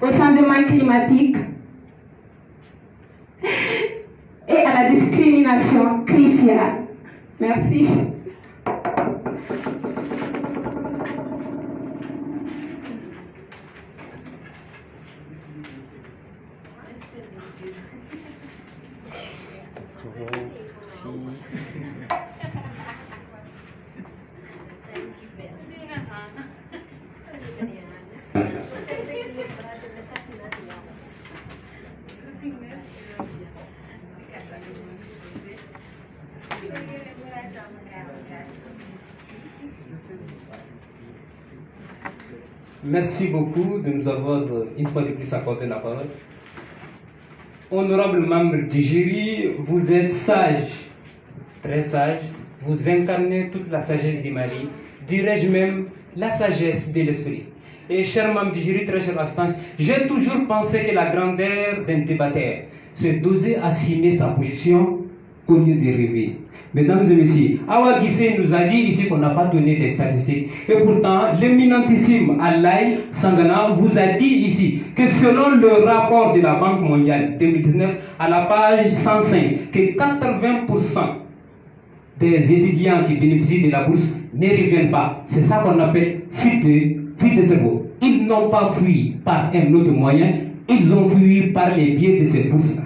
au changement climatique et à la discrimination cruciale. Merci. Merci beaucoup de nous avoir une fois de plus accordé la parole. Honorable membre du jury, vous êtes sage, très sage, vous incarnez toute la sagesse du Mali, dirais-je même la sagesse de l'esprit. et chers membres du jury, très chers assistants, j'ai toujours pensé que la grandeur d'un débatteur, c'est d'oser assumer sa position au lieu de rêver. Mesdames et messieurs, Awa Guissé nous a dit ici qu'on n'a pas donné les statistiques. Et pourtant, l'éminentissime Alaï Sangana vous a dit ici que selon le rapport de la Banque mondiale 2019, à la page 105, que 80% des étudiants qui bénéficient de la bourse ne reviennent pas. C'est ça qu'on appelle fuite de cerveau. Ils n'ont pas fui par un autre moyen, ils ont fui par les biais de ces bourses-là.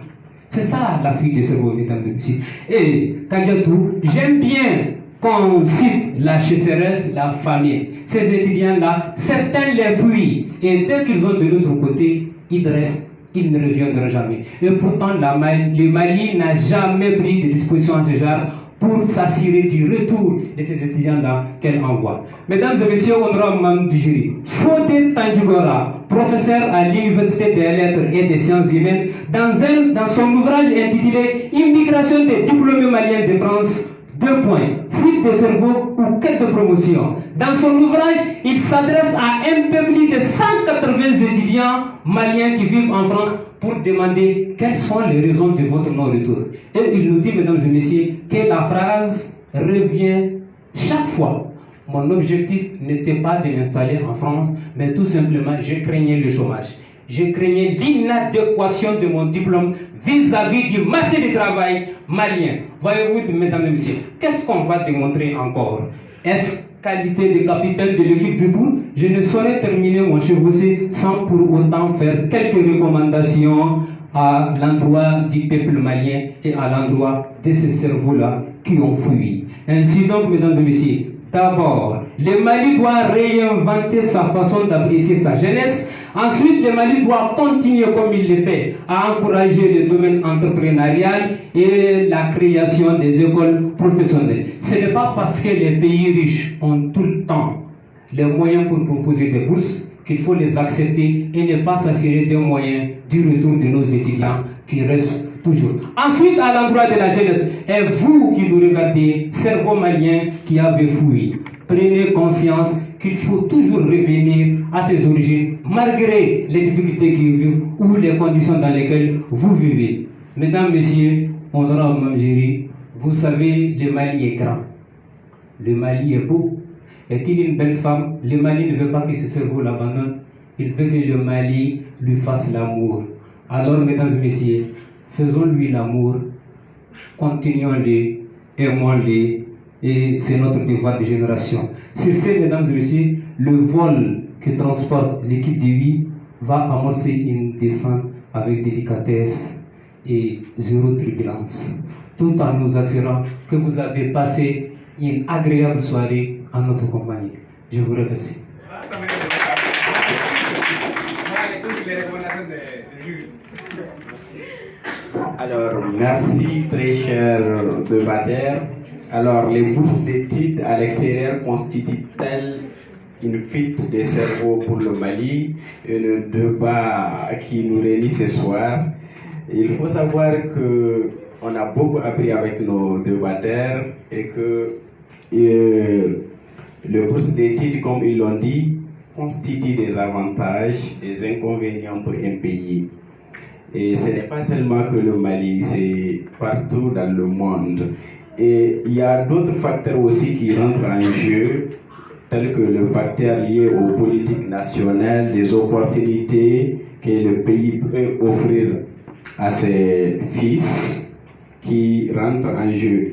C'est ça la fuite de cerveau, mesdames et messieurs. Et Kadiatou, j'aime bien qu'on cite la sécheresse, la famine. Ces étudiants-là, certains les fuient. Et dès qu'ils ont de l'autre côté, ils restent, ils ne reviendront jamais. Et pourtant, le Mali n'a jamais pris de dispositions en ce genre pour s'assurer du retour de ces étudiants-là qu'elle envoie. Mesdames et messieurs, honorables membres du jury, Fodé Tandjugora, professeur à l'Université des Lettres et des Sciences Humaines, dans son ouvrage intitulé Immigration des diplômés maliens de France, 2 points, fuite de cerveau ou quête de promotion. Dans son ouvrage, il s'adresse à un peu plus de 180 étudiants maliens qui vivent en France pour demander quelles sont les raisons de votre non-retour. Et il nous dit, mesdames et messieurs, que la phrase revient chaque fois. Mon objectif n'était pas de m'installer en France, mais tout simplement, je craignais le chômage. Je craignais l'inadéquation de mon diplôme vis-à-vis du marché du travail malien. Voyez-vous, mesdames et messieurs, qu'est-ce qu'on va démontrer encore? Est-ce qualité de capitaine de l'équipe du bout? Je ne saurais terminer mon chevauché sans pour autant faire quelques recommandations à l'endroit du peuple malien et à l'endroit de ces cerveaux-là qui ont fui. Ainsi donc, mesdames et messieurs, d'abord, le Mali doit réinventer sa façon d'apprécier sa jeunesse. Ensuite, le Mali doit continuer comme il le fait à encourager le domaine entrepreneurial et la création des écoles professionnelles. Ce n'est pas parce que les pays riches ont tout le temps les moyens pour proposer des bourses qu'il faut les accepter et ne pas s'assurer des moyens du retour de nos étudiants qui restent toujours. Ensuite, à l'endroit de la jeunesse, et vous qui nous regardez, cerveau malien qui avez fui, prenez conscience qu'il faut toujours revenir à ses origines, malgré les difficultés qu'ils vivent ou les conditions dans lesquelles vous vivez. Mesdames, Messieurs, honorable Mamjiri, vous savez, le Mali est grand. Le Mali est beau. Est-il une belle femme? Le Mali ne veut pas que ce cerveau l'abandonne. Il veut que le Mali lui fasse l'amour. Alors, mesdames et messieurs, faisons-lui l'amour, continuons-le, aimons-le, et c'est notre devoir de génération. Sur ce, mesdames et messieurs, le vol que transporte l'équipe de vie va amorcer une descente avec délicatesse et zéro turbulence, tout en nous assurant que vous avez passé une agréable soirée en notre compagnie. Je vous remercie. Alors, merci très cher débatteur. Alors, les bourses d'études à l'extérieur constituent-elles une fuite des cerveaux pour le Mali? Et le débat qui nous réunit ce soir, il faut savoir que on a beaucoup appris avec nos débatteurs et que le bourse d'études, comme ils l'ont dit, constitue des avantages et des inconvénients pour un pays. Et ce n'est pas seulement que le Mali, c'est partout dans le monde. Et il y a d'autres facteurs aussi qui rentrent en jeu, tels que le facteur lié aux politiques nationales, des opportunités que le pays peut offrir à ses fils qui rentrent en jeu.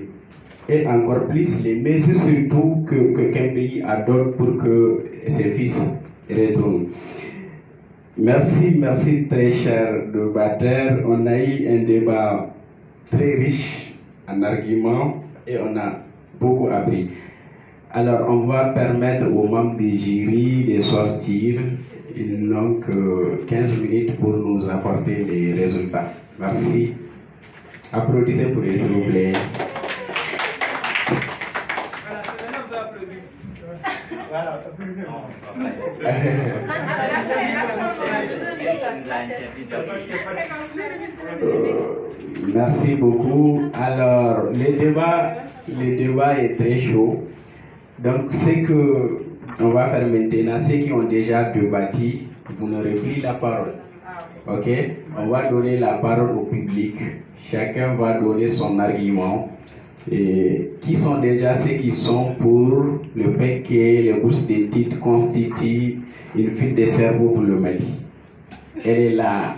Et encore plus, les mesures surtout qu'un pays adopte pour que ses fils retournent. Merci très cher débatteur. On a eu un débat très riche en arguments et on a beaucoup appris. Alors, on va permettre aux membres du jury de sortir. Ils n'ont que 15 minutes pour nous apporter les résultats. Merci. Applaudissez pour eux, s'il vous plaît. Merci beaucoup. Alors, le débat est très chaud. Donc, ce que on va faire maintenant ceux qui ont déjà débattu, vous n'aurez plus la parole. Ok? On va donner la parole au public. Chacun va donner son argument. Et qui sont déjà ceux qui sont pour le fait que les bourses d'études constituent une fuite de cerveau pour le Mali. Elle est là.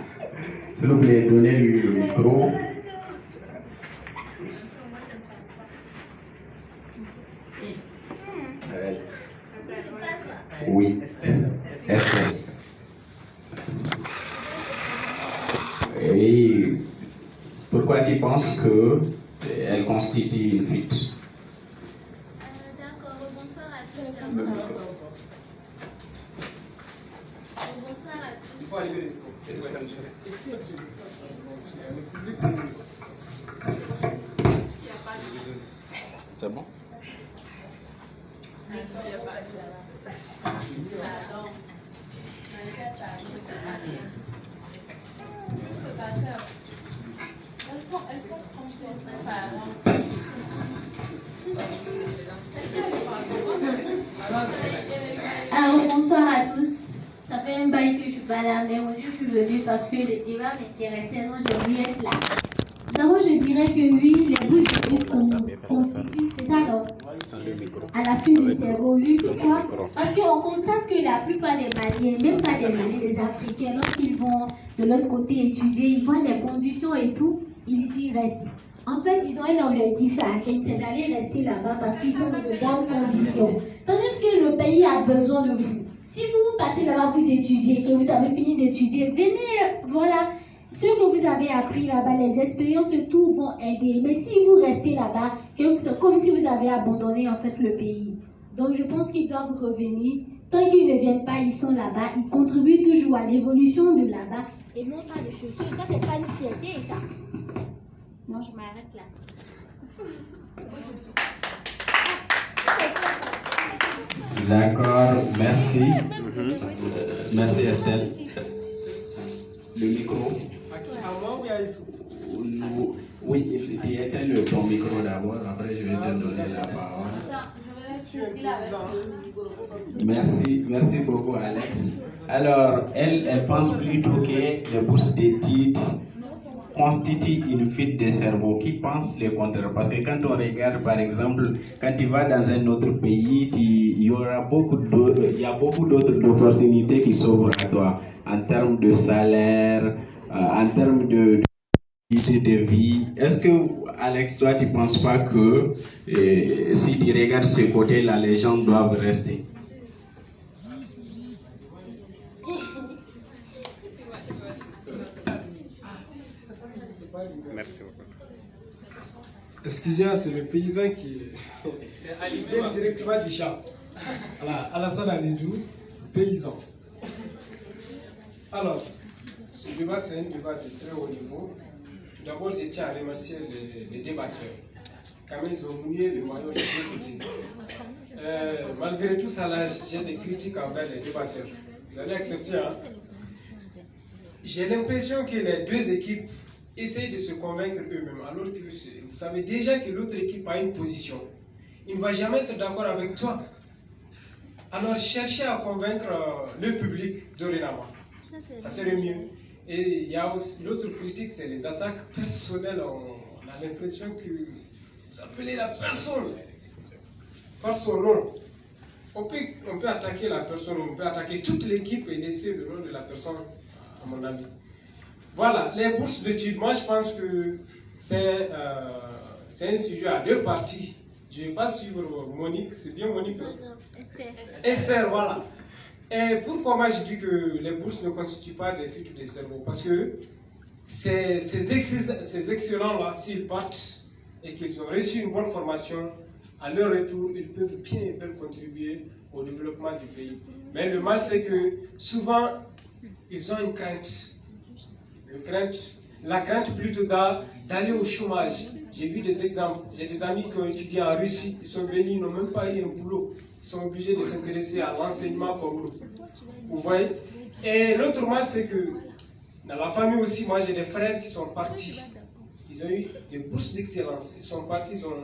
S'il vous plaît, donnez-lui le micro. Oui. Estelle. Et pourquoi tu penses qu'elle constitue une fuite? D'accord, bonsoir à tous. Bonsoir à tous. Il faut allumer le micro. C'est bon? Alors bonsoir à tous. Ça fait un bail que je suis pas là, mais aujourd'hui je suis venue parce que le débat m'intéressait, donc j'ai voulu être là. D'abord, je dirais que oui, les bourses d'études constituent, c'est ça donc, à la fin du cerveau. Oui, pourquoi? Parce qu'on constate que la plupart des Maliens, même pas des Maliens, des Africains, lorsqu'ils vont de l'autre côté étudier, ils voient les conditions et tout, ils y restent. En fait, ils ont un objectif à atteindre, c'est d'aller rester là-bas parce qu'ils sont dans de bonnes conditions. Tandis que le pays a besoin de vous. Si vous partez là-bas, vous étudiez, que vous avez fini d'étudier, venez, voilà. Ce que vous avez appris là-bas, les expériences et tout vont aider. Mais si vous restez là-bas, c'est comme si vous avez abandonné en fait le pays. Donc je pense qu'ils doivent revenir. Tant qu'ils ne viennent pas, ils sont là-bas. Ils contribuent toujours à l'évolution de là-bas. Et non pas de chaussures. Ça, c'est pas une fierté, ça. Non, je m'arrête là. D'accord, merci. Merci Estelle. Le micro. Oui, tu éteins ton micro d'abord, après je vais te donner la parole. Merci beaucoup Alex. Alors, elle pense plutôt que les bourses d'études constituent une fuite de cerveau. Qui pense le contraire? Parce que quand on regarde, par exemple, quand tu vas dans un autre pays, il y a beaucoup d'autres opportunités qui s'ouvrent à toi en termes de salaire, en termes de vie. Est-ce que, Alex, toi, tu ne penses pas que si tu regardes ce côté-là, les gens doivent rester? Merci beaucoup. Excusez-moi, c'est le paysan qui vient directement du champ. Voilà, Alassane Alidou, paysan. Alors, ce débat, c'est un débat de très haut niveau. D'abord, je tiens à remercier les débatteurs. Quand même, ils ont mouillé le maillot de l'écoute. Malgré tout ça, là, j'ai des critiques envers les débatteurs. Vous allez accepter, hein? J'ai l'impression que les deux équipes essayent de se convaincre eux-mêmes, alors que vous savez déjà que l'autre équipe a une position. Il ne va jamais être d'accord avec toi. Alors, cherchez à convaincre le public dorénavant. Ça serait mieux. Et il y a aussi l'autre critique, c'est les attaques personnelles. On a l'impression que vous appelez la personne par son nom. On peut attaquer la personne, on peut attaquer toute l'équipe et laisser le nom de la personne, à mon avis. Voilà, les bourses d'études, moi je pense que c'est un sujet à deux parties. Je ne vais pas suivre Monique, c'est bien Monique? Esther, voilà. Et pourquoi moi je dis que les bourses ne constituent pas des fuites de cerveau? Parce que ces excellents-là, s'ils partent et qu'ils ont reçu une bonne formation, à leur retour, ils peuvent bien contribuer au développement du pays. Mais le mal, c'est que souvent, ils ont une crainte. La crainte plutôt d'aller au chômage. J'ai vu des exemples. J'ai des amis qui ont étudié en Russie, ils sont venus, ils n'ont même pas eu un boulot. Ils sont obligés de s'intéresser à l'enseignement comme nous. Vous voyez? Et l'autre mal, c'est que dans la famille aussi, moi j'ai des frères qui sont partis. Ils ont eu des bourses d'excellence. Ils sont partis, ils ont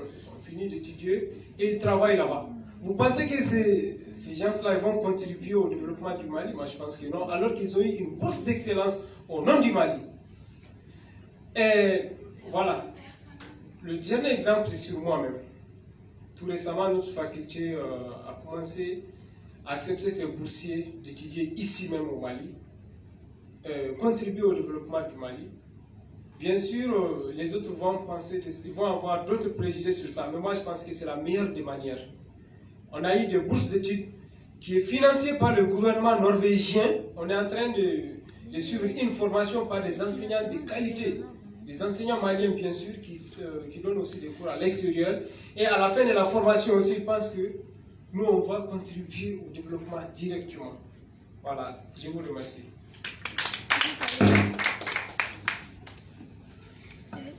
fini d'étudier et ils travaillent là-bas. Vous pensez que ces gens-là vont contribuer au développement du Mali? Moi, je pense que non, alors qu'ils ont eu une bourse d'excellence au nom du Mali. Et voilà. Le dernier exemple, c'est sur moi-même. Tout récemment, notre faculté a commencé à accepter ses boursiers d'étudier ici même au Mali, contribuer au développement du Mali. Bien sûr, les autres vont penser, ils vont avoir d'autres préjugés sur ça, mais moi je pense que c'est la meilleure des manières. On a eu des bourses d'études qui est financée par le gouvernement norvégien. On est en train de suivre une formation par des enseignants de qualité. Des enseignants maliens, bien sûr, qui donnent aussi des cours à l'extérieur. Et à la fin de la formation aussi, je pense que nous, on va contribuer au développement directement. Voilà, je vous remercie.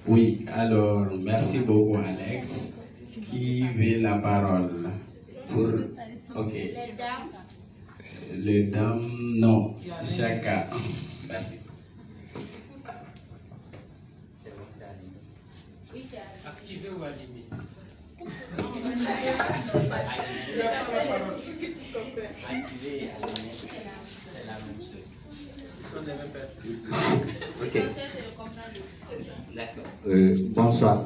Oui, alors, merci beaucoup, Alex. Qui veut la parole pour... Ok. Les dames, non. Chacun. Merci. Activer ou allumer? Activer et allumer, c'est la même chose. Ok. D'accord. Bonsoir.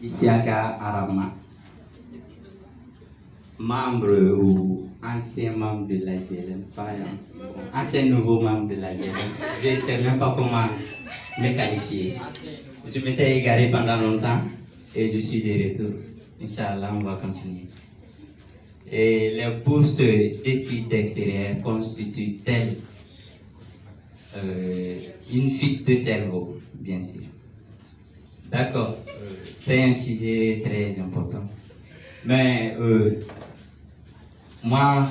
Isiaka Arama. Membre ou ancien membre de la GLM, pas ancien nouveau membre de la GLM. Je ne sais même pas comment me qualifier. Je m'étais égaré pendant longtemps et je suis de retour. Inch'Allah, on va continuer. Et les bourses d'études extérieures constituent-elles une fuite de cerveau, bien sûr? D'accord, c'est un sujet très important. Mais moi,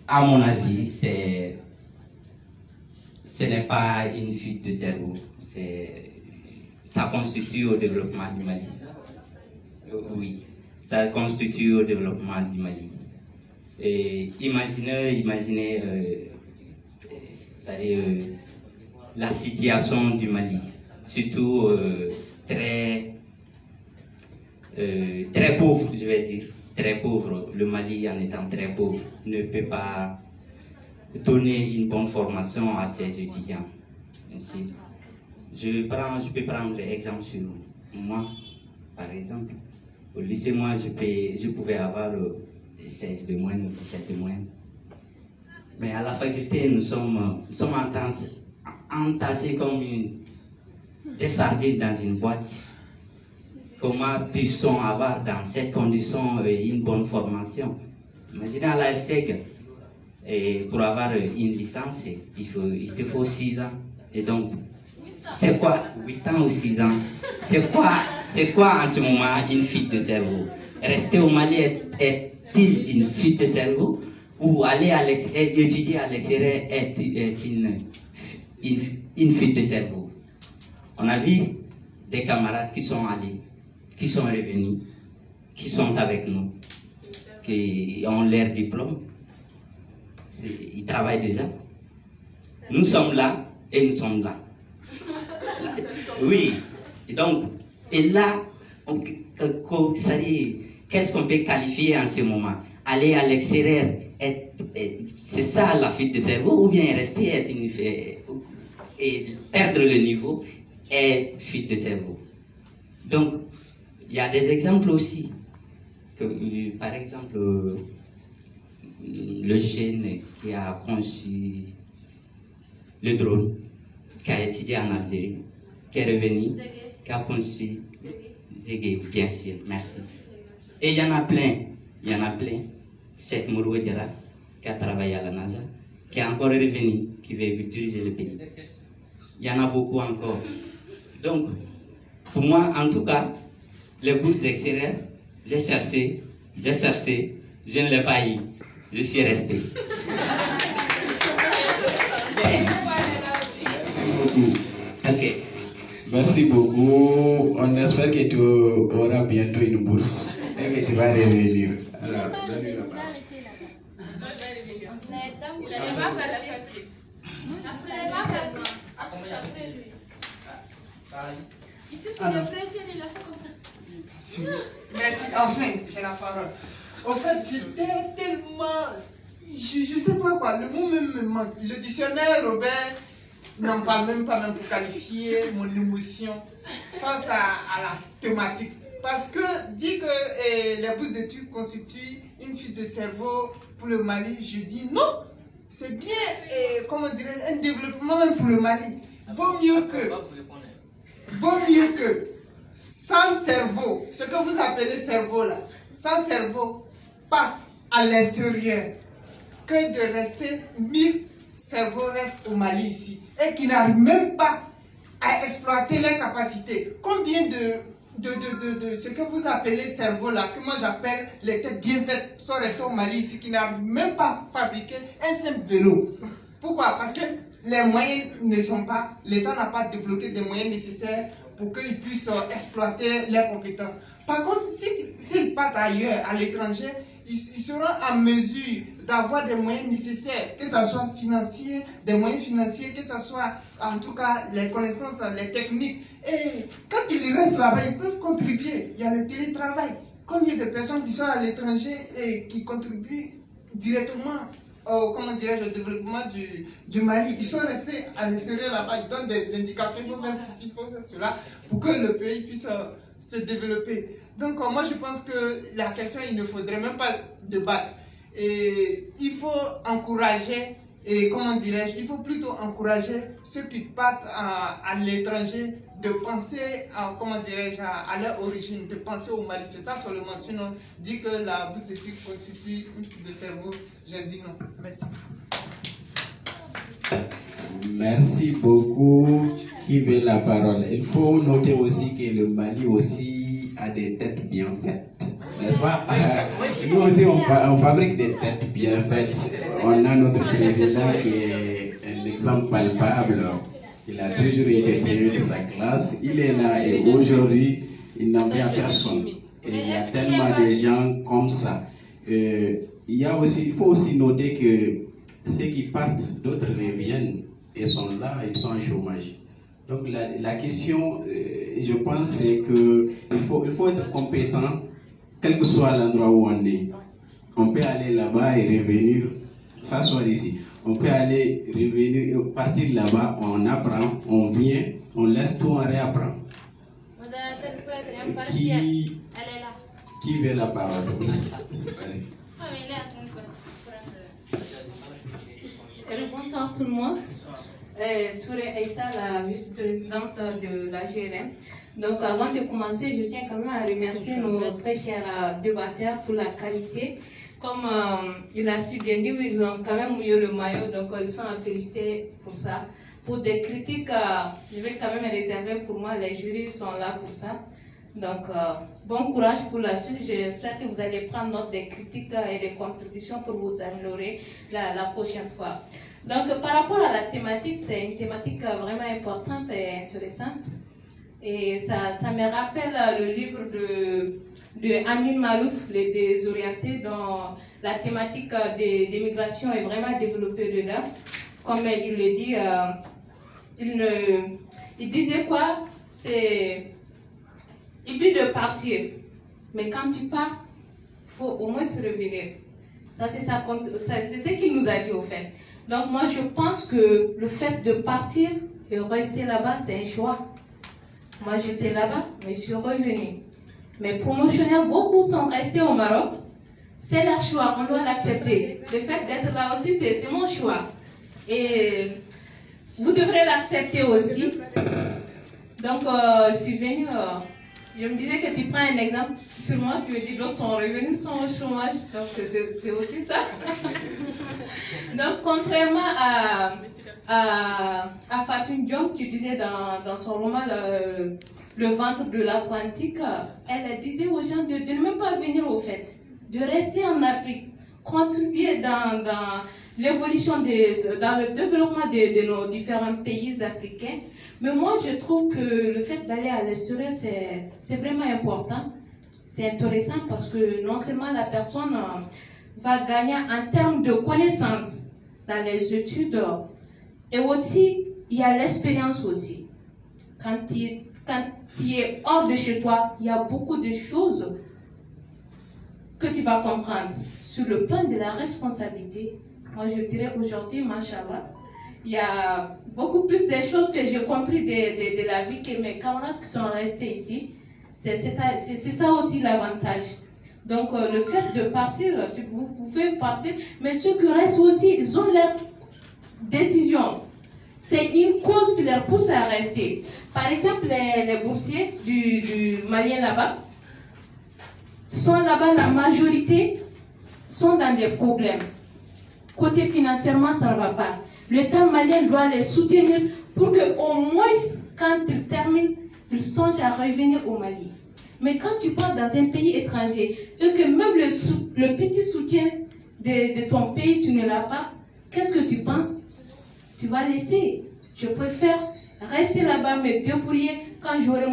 à mon avis, ce n'est pas une fuite de cerveau. Ça constitue au développement du Mali. Oui, ça constitue au développement du Mali. Et imaginez la situation du Mali, surtout très pauvre, je vais dire, très pauvre. Le Mali, en étant très pauvre, ne peut pas donner une bonne formation à ses étudiants. Ainsi, je peux prendre exemple sur moi, par exemple. Au lycée, moi, je pouvais avoir 16 de moyenne ou 17 de moyenne. Mais à la faculté, nous sommes entassés comme des sardines dans une boîte. Comment peut-on avoir dans ces conditions une bonne formation? Imaginez à la FSEG, et pour avoir une licence, il te faut 6 ans. Et donc, c'est quoi 8 ans ou 6 ans? C'est quoi en ce moment une fuite de cerveau? Rester au Mali est-il une fuite de cerveau? Ou aller étudier à l'extérieur est une fuite de cerveau? On a vu des camarades qui sont allés, qui sont revenus, qui sont avec nous, qui ont leur diplôme. Ils travaillent déjà. Nous sommes là et nous sommes là. Oui, et donc, et là, qu'est-ce qu'on peut qualifier en ce moment? Aller à l'extérieur, c'est ça la fuite de cerveau, ou bien rester et perdre le niveau et fuite de cerveau. Donc, il y a des exemples aussi. Par exemple, le jeune qui a conçu le drone, qui a étudié en Algérie, qui est revenu, qui a conçu Zégué, bien sûr, merci. Et il y en a plein, Cheikh Mourou Diarra, qui a travaillé à la NASA, qui est encore revenu, qui veut diriger le pays. Il y en a beaucoup encore. Donc, pour moi, en tout cas, les bourses d'extérieur, j'ai cherché, je ne l'ai pas eu, je suis resté. Ok. Merci beaucoup. On espère que tu auras bientôt une bourse et que tu vas revenir. Alors, donne-lui la parole. Il suffit de presser, il a fait comme ça. Merci, enfin, j'ai la parole. En fait, j'étais tellement... Je sais pas quoi, le mot même me manque. Le dictionnaire, Robert, n'en parle même pas même pour qualifier mon émotion face à la thématique. Parce que dit que les bourses d'études constituent une fuite de cerveau pour le Mali, je dis non. C'est bien, comment dirais-je, un développement même pour le Mali. Vaut mieux que sans cerveau, ce que vous appelez cerveau là, sans cerveau, parte à l'extérieur, que de rester 1000 cerveaux restent au Mali ici et qui n'arrivent même pas à exploiter leurs capacités. Combien de ce que vous appelez cerveau là, que moi j'appelle les têtes bien faites, sont restés au Mali ici, qui n'arrivent même pas à fabriquer un simple vélo. Pourquoi? Parce que les moyens ne sont pas, l'État n'a pas débloqué des moyens nécessaires pour qu'ils puissent exploiter leurs compétences. Par contre, s'ils partent ailleurs, à l'étranger, ils seront en mesure d'avoir des moyens nécessaires, que ce soit financiers, des moyens financiers, que ce soit en tout cas les connaissances, les techniques. Et quand ils restent là-bas, ils peuvent contribuer. Il y a le télétravail. Combien de personnes qui sont à l'étranger et qui contribuent directement au, comment dirais-je, au développement du Mali. Ils sont restés à l'extérieur là-bas, ils donnent des indications, il faut faire ceci, il faut faire cela, pour que le pays puisse se développer. Donc moi je pense que la question, il ne faudrait même pas débattre. Et il faut encourager, et comment dirais-je, il faut plutôt encourager ceux qui partent à l'étranger de penser à, comment dirais-je, à leur origine, de penser au Mali. C'est ça seulement, sinon dit que la bourse d'études constitue une fuite de cerveau. J'ai dit non. Merci. Merci beaucoup. Qui veut la parole? Il faut noter aussi que le Mali aussi a des têtes bien faites. N'est-ce pas? Nous aussi, on fabrique des têtes bien faites. On a notre président qui est un exemple palpable. Il a toujours été premier de sa classe. Il est là et aujourd'hui, il n'en vient personne. Et il y a tellement de gens comme ça. Il faut aussi noter que ceux qui partent, d'autres reviennent et sont là, ils sont en chômage. Donc la question, je pense, c'est qu'il faut être compétent, quel que soit l'endroit où on est. On peut aller là-bas et revenir, s'asseoir ici. On peut aller, revenir, partir là-bas, on apprend, on vient, on laisse tout, on réapprend. Qui veut la parole? Bonsoir tout le monde. Touré Aïssa, la vice-présidente de la GLM. Donc avant de commencer, je tiens quand même à remercier nos très chers débatteurs pour la qualité. Comme il a su bien dire, ils ont quand même mouillé le maillot, donc ils sont à féliciter pour ça. Pour des critiques, je vais quand même réserver pour moi, les jurys sont là pour ça. Donc bon courage pour la suite, j'espère que vous allez prendre note des critiques et des contributions pour vous améliorer la prochaine fois. Donc par rapport à la thématique, c'est une thématique vraiment importante et intéressante. Et ça me rappelle le livre de Amin Malouf, Les Désorientés, dont la thématique des migrations est vraiment développée dedans. Comme il le dit, il disait quoi? Il dit de partir, mais quand tu pars, il faut au moins se revenir. Ça, c'est ce qu'il nous a dit au fait. Donc moi, je pense que le fait de partir et rester là-bas, c'est un choix. Moi, j'étais là-bas, mais je suis revenue. Mes promotionnaires, beaucoup sont restés au Maroc. C'est leur choix, on doit l'accepter. Le fait d'être là aussi, c'est mon choix. Et vous devrez l'accepter aussi. Donc, je suis venue, je me disais que tu prends un exemple sur moi, tu me dis d'autres sont revenus, sont au chômage. Donc, c'est aussi ça. Donc, contrairement à Fatou Diom, qui disait dans son roman Le ventre de l'Atlantique, elle disait aux gens de ne même pas venir au fait, de rester en Afrique, contribuer dans l'évolution, dans le développement de nos différents pays africains. Mais moi, je trouve que le fait d'aller à l'extérieur, c'est vraiment important. C'est intéressant parce que non seulement la personne va gagner en termes de connaissances dans les études, et aussi, il y a l'expérience aussi. Quand quand tu es hors de chez toi, il y a beaucoup de choses que tu vas comprendre. Sur le plan de la responsabilité, moi je dirais aujourd'hui, machallah, il y a beaucoup plus de choses que j'ai compris de la vie que mes camarades qui sont restés ici. C'est ça aussi l'avantage. Donc le fait de partir, vous pouvez partir, mais ceux qui restent aussi, ils ont leur décision. C'est une cause qui leur pousse à rester. Par exemple, les boursiers du Malien là-bas, sont là-bas, la majorité sont dans des problèmes. Côté financièrement, ça ne va pas. L'État malien doit les soutenir pour qu'au moins, quand ils terminent, ils songent à revenir au Mali. Mais quand tu pars dans un pays étranger et que même le petit soutien de ton pays, tu ne l'as pas, qu'est-ce que tu penses? Tu vas laisser. Je préfère rester là-bas, me débrouiller. Quand j'aurai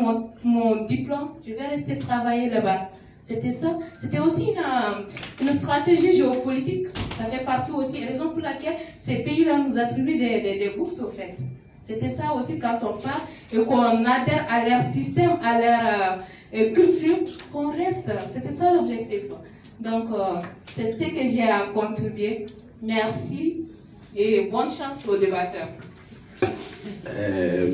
mon diplôme, je vais rester travailler là-bas. C'était ça. C'était aussi une stratégie géopolitique. Ça fait partie aussi, raison pour laquelle ces pays-là nous attribuent des bourses, au fait. C'était ça aussi quand on part et qu'on adhère à leur système, à leur culture, qu'on reste. C'était ça l'objectif. Donc, c'est ce que j'ai à contribuer. Merci et bonne chance aux débatteurs.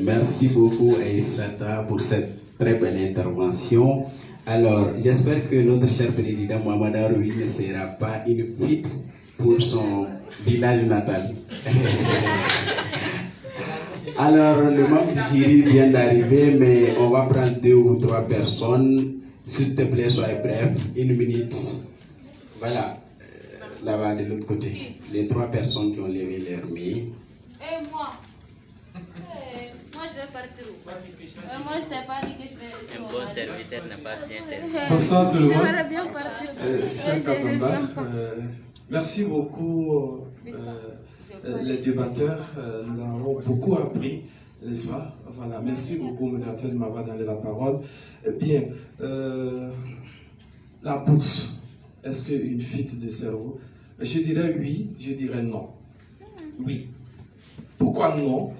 Merci beaucoup, Aïssata, pour cette très belle intervention. Alors, j'espère que notre cher président Mohamed Aroui ne sera pas une fuite pour son village natal. Alors, le membre du jury vient d'arriver, mais on va prendre 2 ou 3 personnes. S'il te plaît, soyez bref, 1 minute. Voilà, là-bas de l'autre côté, les 3 personnes qui ont levé leur main. Et moi je vais partir où? Moi je t'ai pas dit que je vais rester. Un bon serviteur n'a pas bien servi. Bonsoir tout le monde. J'aimerais bien partir. Merci beaucoup les débatteurs. Nous avons beaucoup appris, n'est-ce pas? Voilà, merci beaucoup, modérateur, de m'avoir donné la parole. Bien, la bourse, est-ce qu'une fuite de cerveau? Je dirais oui, je dirais non. Oui. Pourquoi non?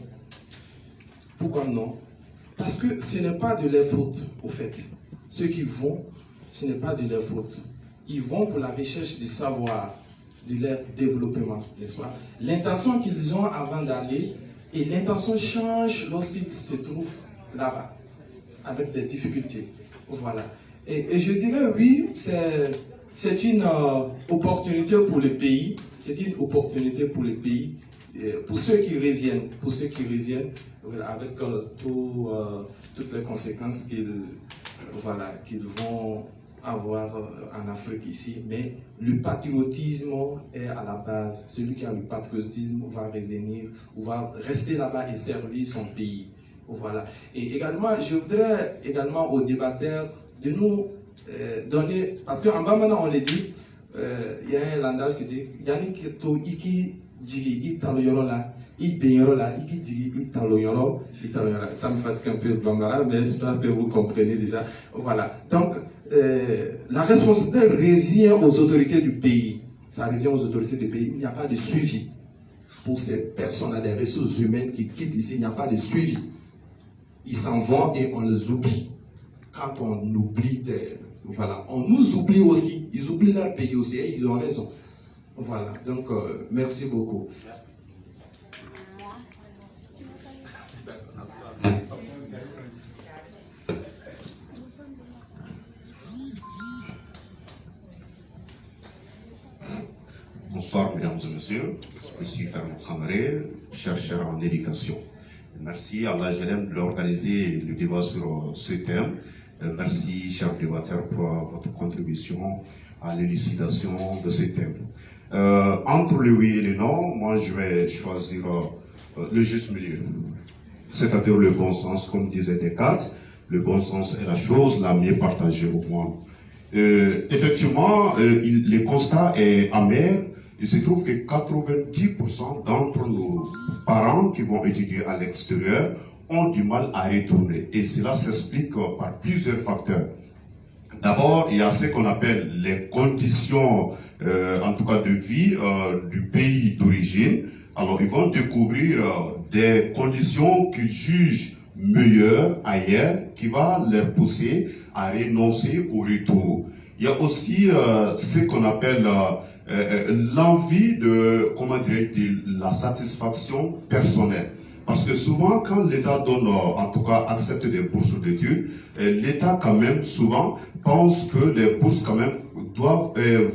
Pourquoi non? Parce que ce n'est pas de leur faute, au fait. Ceux qui vont, ce n'est pas de leur faute. Ils vont pour la recherche du savoir, de leur développement, n'est-ce pas? L'intention qu'ils ont avant d'aller, et l'intention change lorsqu'ils se trouvent là-bas, avec des difficultés. Voilà. Et je dirais oui, c'est une opportunité pour le pays, c'est une opportunité pour le pays, pour ceux qui reviennent, voilà, avec toutes les conséquences qu'ils vont avoir en Afrique ici, mais le patriotisme est à la base. Celui qui a le patriotisme va revenir ou va rester là-bas et servir son pays. Voilà. Et également, je voudrais également aux débatteurs de nous donner, parce qu'en bas maintenant on le dit, il y a un langage qui dit Yannick to iki jigi italoyorola ibenyorola iki jigi italoyoro italoyorola. Ça me fatigue un peu le bambara, mais je pense que vous comprenez déjà. Voilà. Donc la responsabilité revient aux autorités du pays. Ça revient aux autorités du pays. Il n'y a pas de suivi pour ces personnes, des ressources humaines qui quittent ici. Il n'y a pas de suivi. Ils s'en vont et on les oublie. Quand on oublie, voilà, on nous oublie aussi. Ils oublient leur pays aussi et ils ont raison. Voilà. Donc, merci beaucoup. Merci. Bonsoir, mesdames et messieurs. Je suis Fermé Samaré, chercheur en éducation. Merci à l'AGLM d'organiser le débat sur ce thème. Merci, chers débatteurs, pour votre contribution à l'élucidation de ce thème. Entre le oui et le non, moi je vais choisir le juste milieu, c'est-à-dire le bon sens, comme disait Descartes. Le bon sens est la chose la mieux partagée au monde. Effectivement, le constat est amer. Il se trouve que 90% d'entre nos parents qui vont étudier à l'extérieur ont du mal à retourner. Et cela s'explique par plusieurs facteurs. D'abord, il y a ce qu'on appelle les conditions, en tout cas de vie du pays d'origine. Alors, ils vont découvrir des conditions qu'ils jugent meilleure ailleurs qui va leur pousser à renoncer au retour. Il y a aussi ce qu'on appelle l'envie de, comment dire, de la satisfaction personnelle. Parce que souvent, quand l'État donne, en tout cas, accepte des bourses d'études, l'État quand même, souvent, pense que les bourses quand même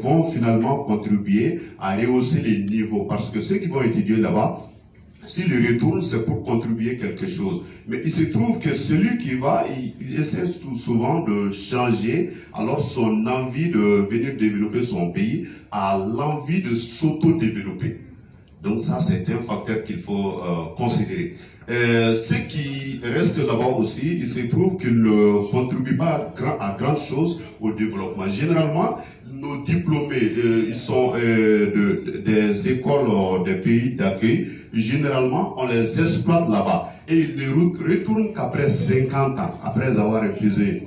vont finalement contribuer à rehausser les niveaux. Parce que ceux qui vont étudier là-bas, s'ils retournent, c'est pour contribuer quelque chose. Mais il se trouve que celui qui va, il essaie tout souvent de changer, alors son envie de venir développer son pays a l'envie de s'auto-développer. Donc ça, c'est un facteur qu'il faut considérer. Ceux qui restent là-bas aussi, il se trouve qu'ils ne contribuent pas à grandes choses au développement. Généralement, nos diplômés, ils sont des écoles des pays d'accueil. Généralement, on les exploite là-bas. Et ils ne retournent qu'après 50 ans, après avoir épuisé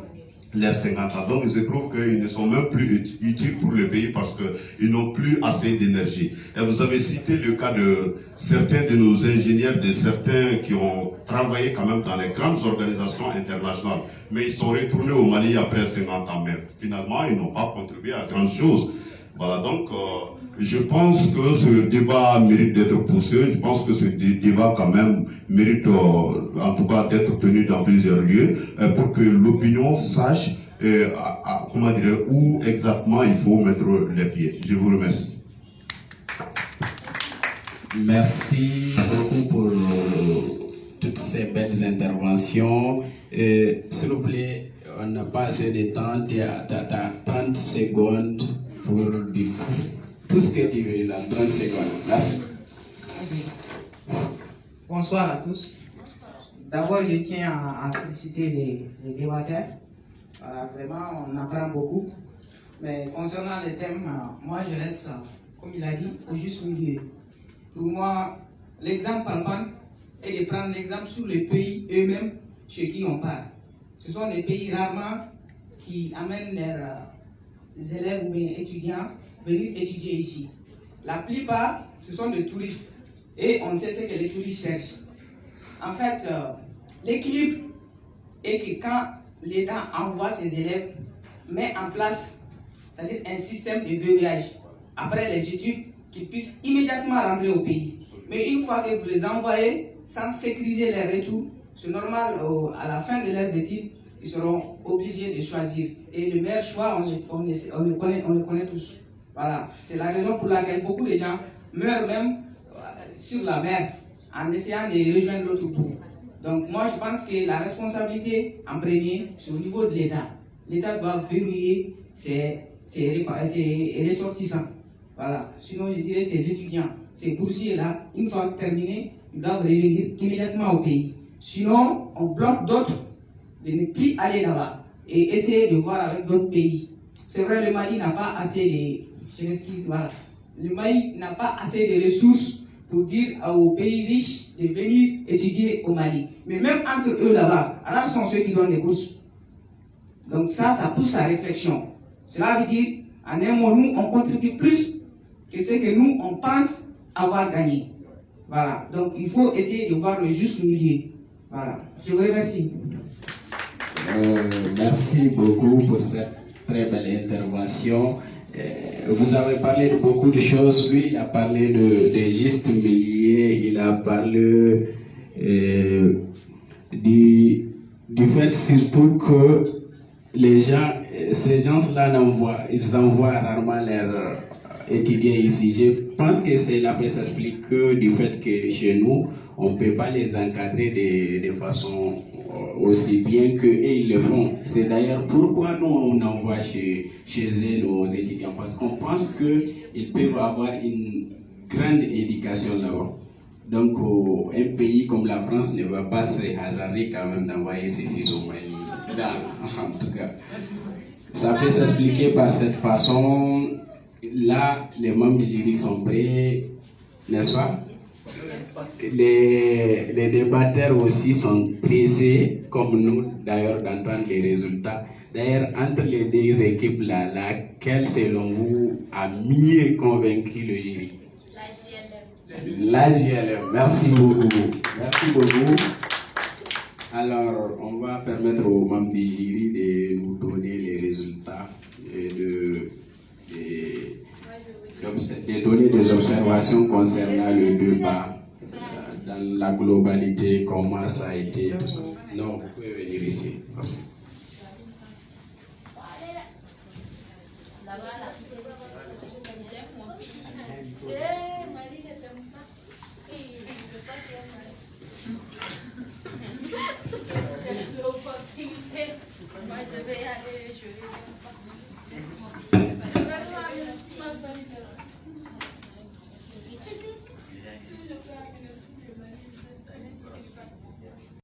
leurs 50 ans. Donc, il se trouve qu'ils ne sont même plus utiles pour le pays parce qu'ils n'ont plus assez d'énergie. Et vous avez cité le cas de certains de nos ingénieurs, de certains qui ont travaillé quand même dans les grandes organisations internationales. Mais ils sont retournés au Mali après 50 ans. Mais finalement, ils n'ont pas contribué à grand chose. Voilà, donc, je pense que ce débat mérite d'être poussé. Je pense que ce débat quand même mérite en tout cas d'être tenu dans plusieurs lieux pour que l'opinion sache comment dire, où exactement il faut mettre les pieds. Je vous remercie. Merci beaucoup pour toutes ces belles interventions. S'il vous plaît, on n'a pas assez de temps, 30 secondes pour dire tout ce que tu veux dans 30 secondes. Merci. Bonsoir à tous. D'abord, je tiens à féliciter les débatteurs. Vraiment, on apprend beaucoup. Mais concernant les thèmes, moi je reste, comme il a dit, au juste milieu. Pour moi, l'exemple parlant est de prendre l'exemple sur les pays eux-mêmes chez qui on parle. Ce sont des pays rarement qui amènent leurs élèves ou bien étudiants venir étudier ici. La plupart, ce sont des touristes. Et on sait ce que les touristes cherchent. En fait, l'équilibre est que quand l'État envoie ses élèves, met en place, c'est-à-dire un système de verrouillage après les études, qu'ils puissent immédiatement rentrer au pays. Mais une fois que vous les envoyez sans sécuriser les retours, c'est normal, à la fin de leurs études, ils seront obligés de choisir. Et le meilleur choix, on le connaît tous. Voilà. C'est la raison pour laquelle beaucoup de gens meurent même sur la mer en essayant de rejoindre l'autre bout. Donc moi je pense que la responsabilité en premier, c'est au niveau de l'État. L'État doit verrouiller ses ressortissants. Voilà. Sinon je dirais ces étudiants, ces boursiers-là, une fois terminés, ils doivent revenir immédiatement au pays. Sinon, on bloque d'autres de ne plus aller là-bas et essayer de voir avec d'autres pays. C'est vrai, le Mali n'a pas assez de... Je m'excuse, voilà. Le Mali n'a pas assez de ressources pour dire aux pays riches de venir étudier au Mali. Mais même entre eux là-bas, alors sont ceux qui donnent des bourses. Donc ça pousse à réflexion. Cela veut dire, en un mot, nous, on contribue plus que ce que nous, on pense avoir gagné. Voilà. Donc il faut essayer de voir le juste milieu. Voilà. Je vous remercie. Merci beaucoup pour cette très belle intervention. Vous avez parlé de beaucoup de choses. Lui, il a parlé des justes milieux, il a parlé du fait surtout que ces gens-là ils envoient rarement leurs étudiants ici. Je pense que cela peut s'expliquer du fait que chez nous, on ne peut pas les encadrer de façon aussi bien qu'eux ils le font. C'est d'ailleurs pourquoi nous on envoie chez eux nos étudiants, parce qu'on pense qu'ils peuvent avoir une grande éducation là-bas. Donc un pays comme la France ne va pas se hasarder quand même d'envoyer ses fils au Mali. En tout cas, ça peut s'expliquer par cette façon. Là, les membres du jury sont prêts, n'est-ce pas? Les débatteurs aussi sont pressés, comme nous d'ailleurs, d'entendre les résultats. D'ailleurs, entre les deux équipes là, laquelle selon vous a mieux convaincu le jury? La JLM. Merci beaucoup. Merci beaucoup. Alors, on va permettre aux membres du jury de nous donner les résultats et de donner des observations concernant le débat dans la globalité, comment ça a été, tout ça. Non, vous pouvez venir ici. Merci. Moi, je vais aller, je vais...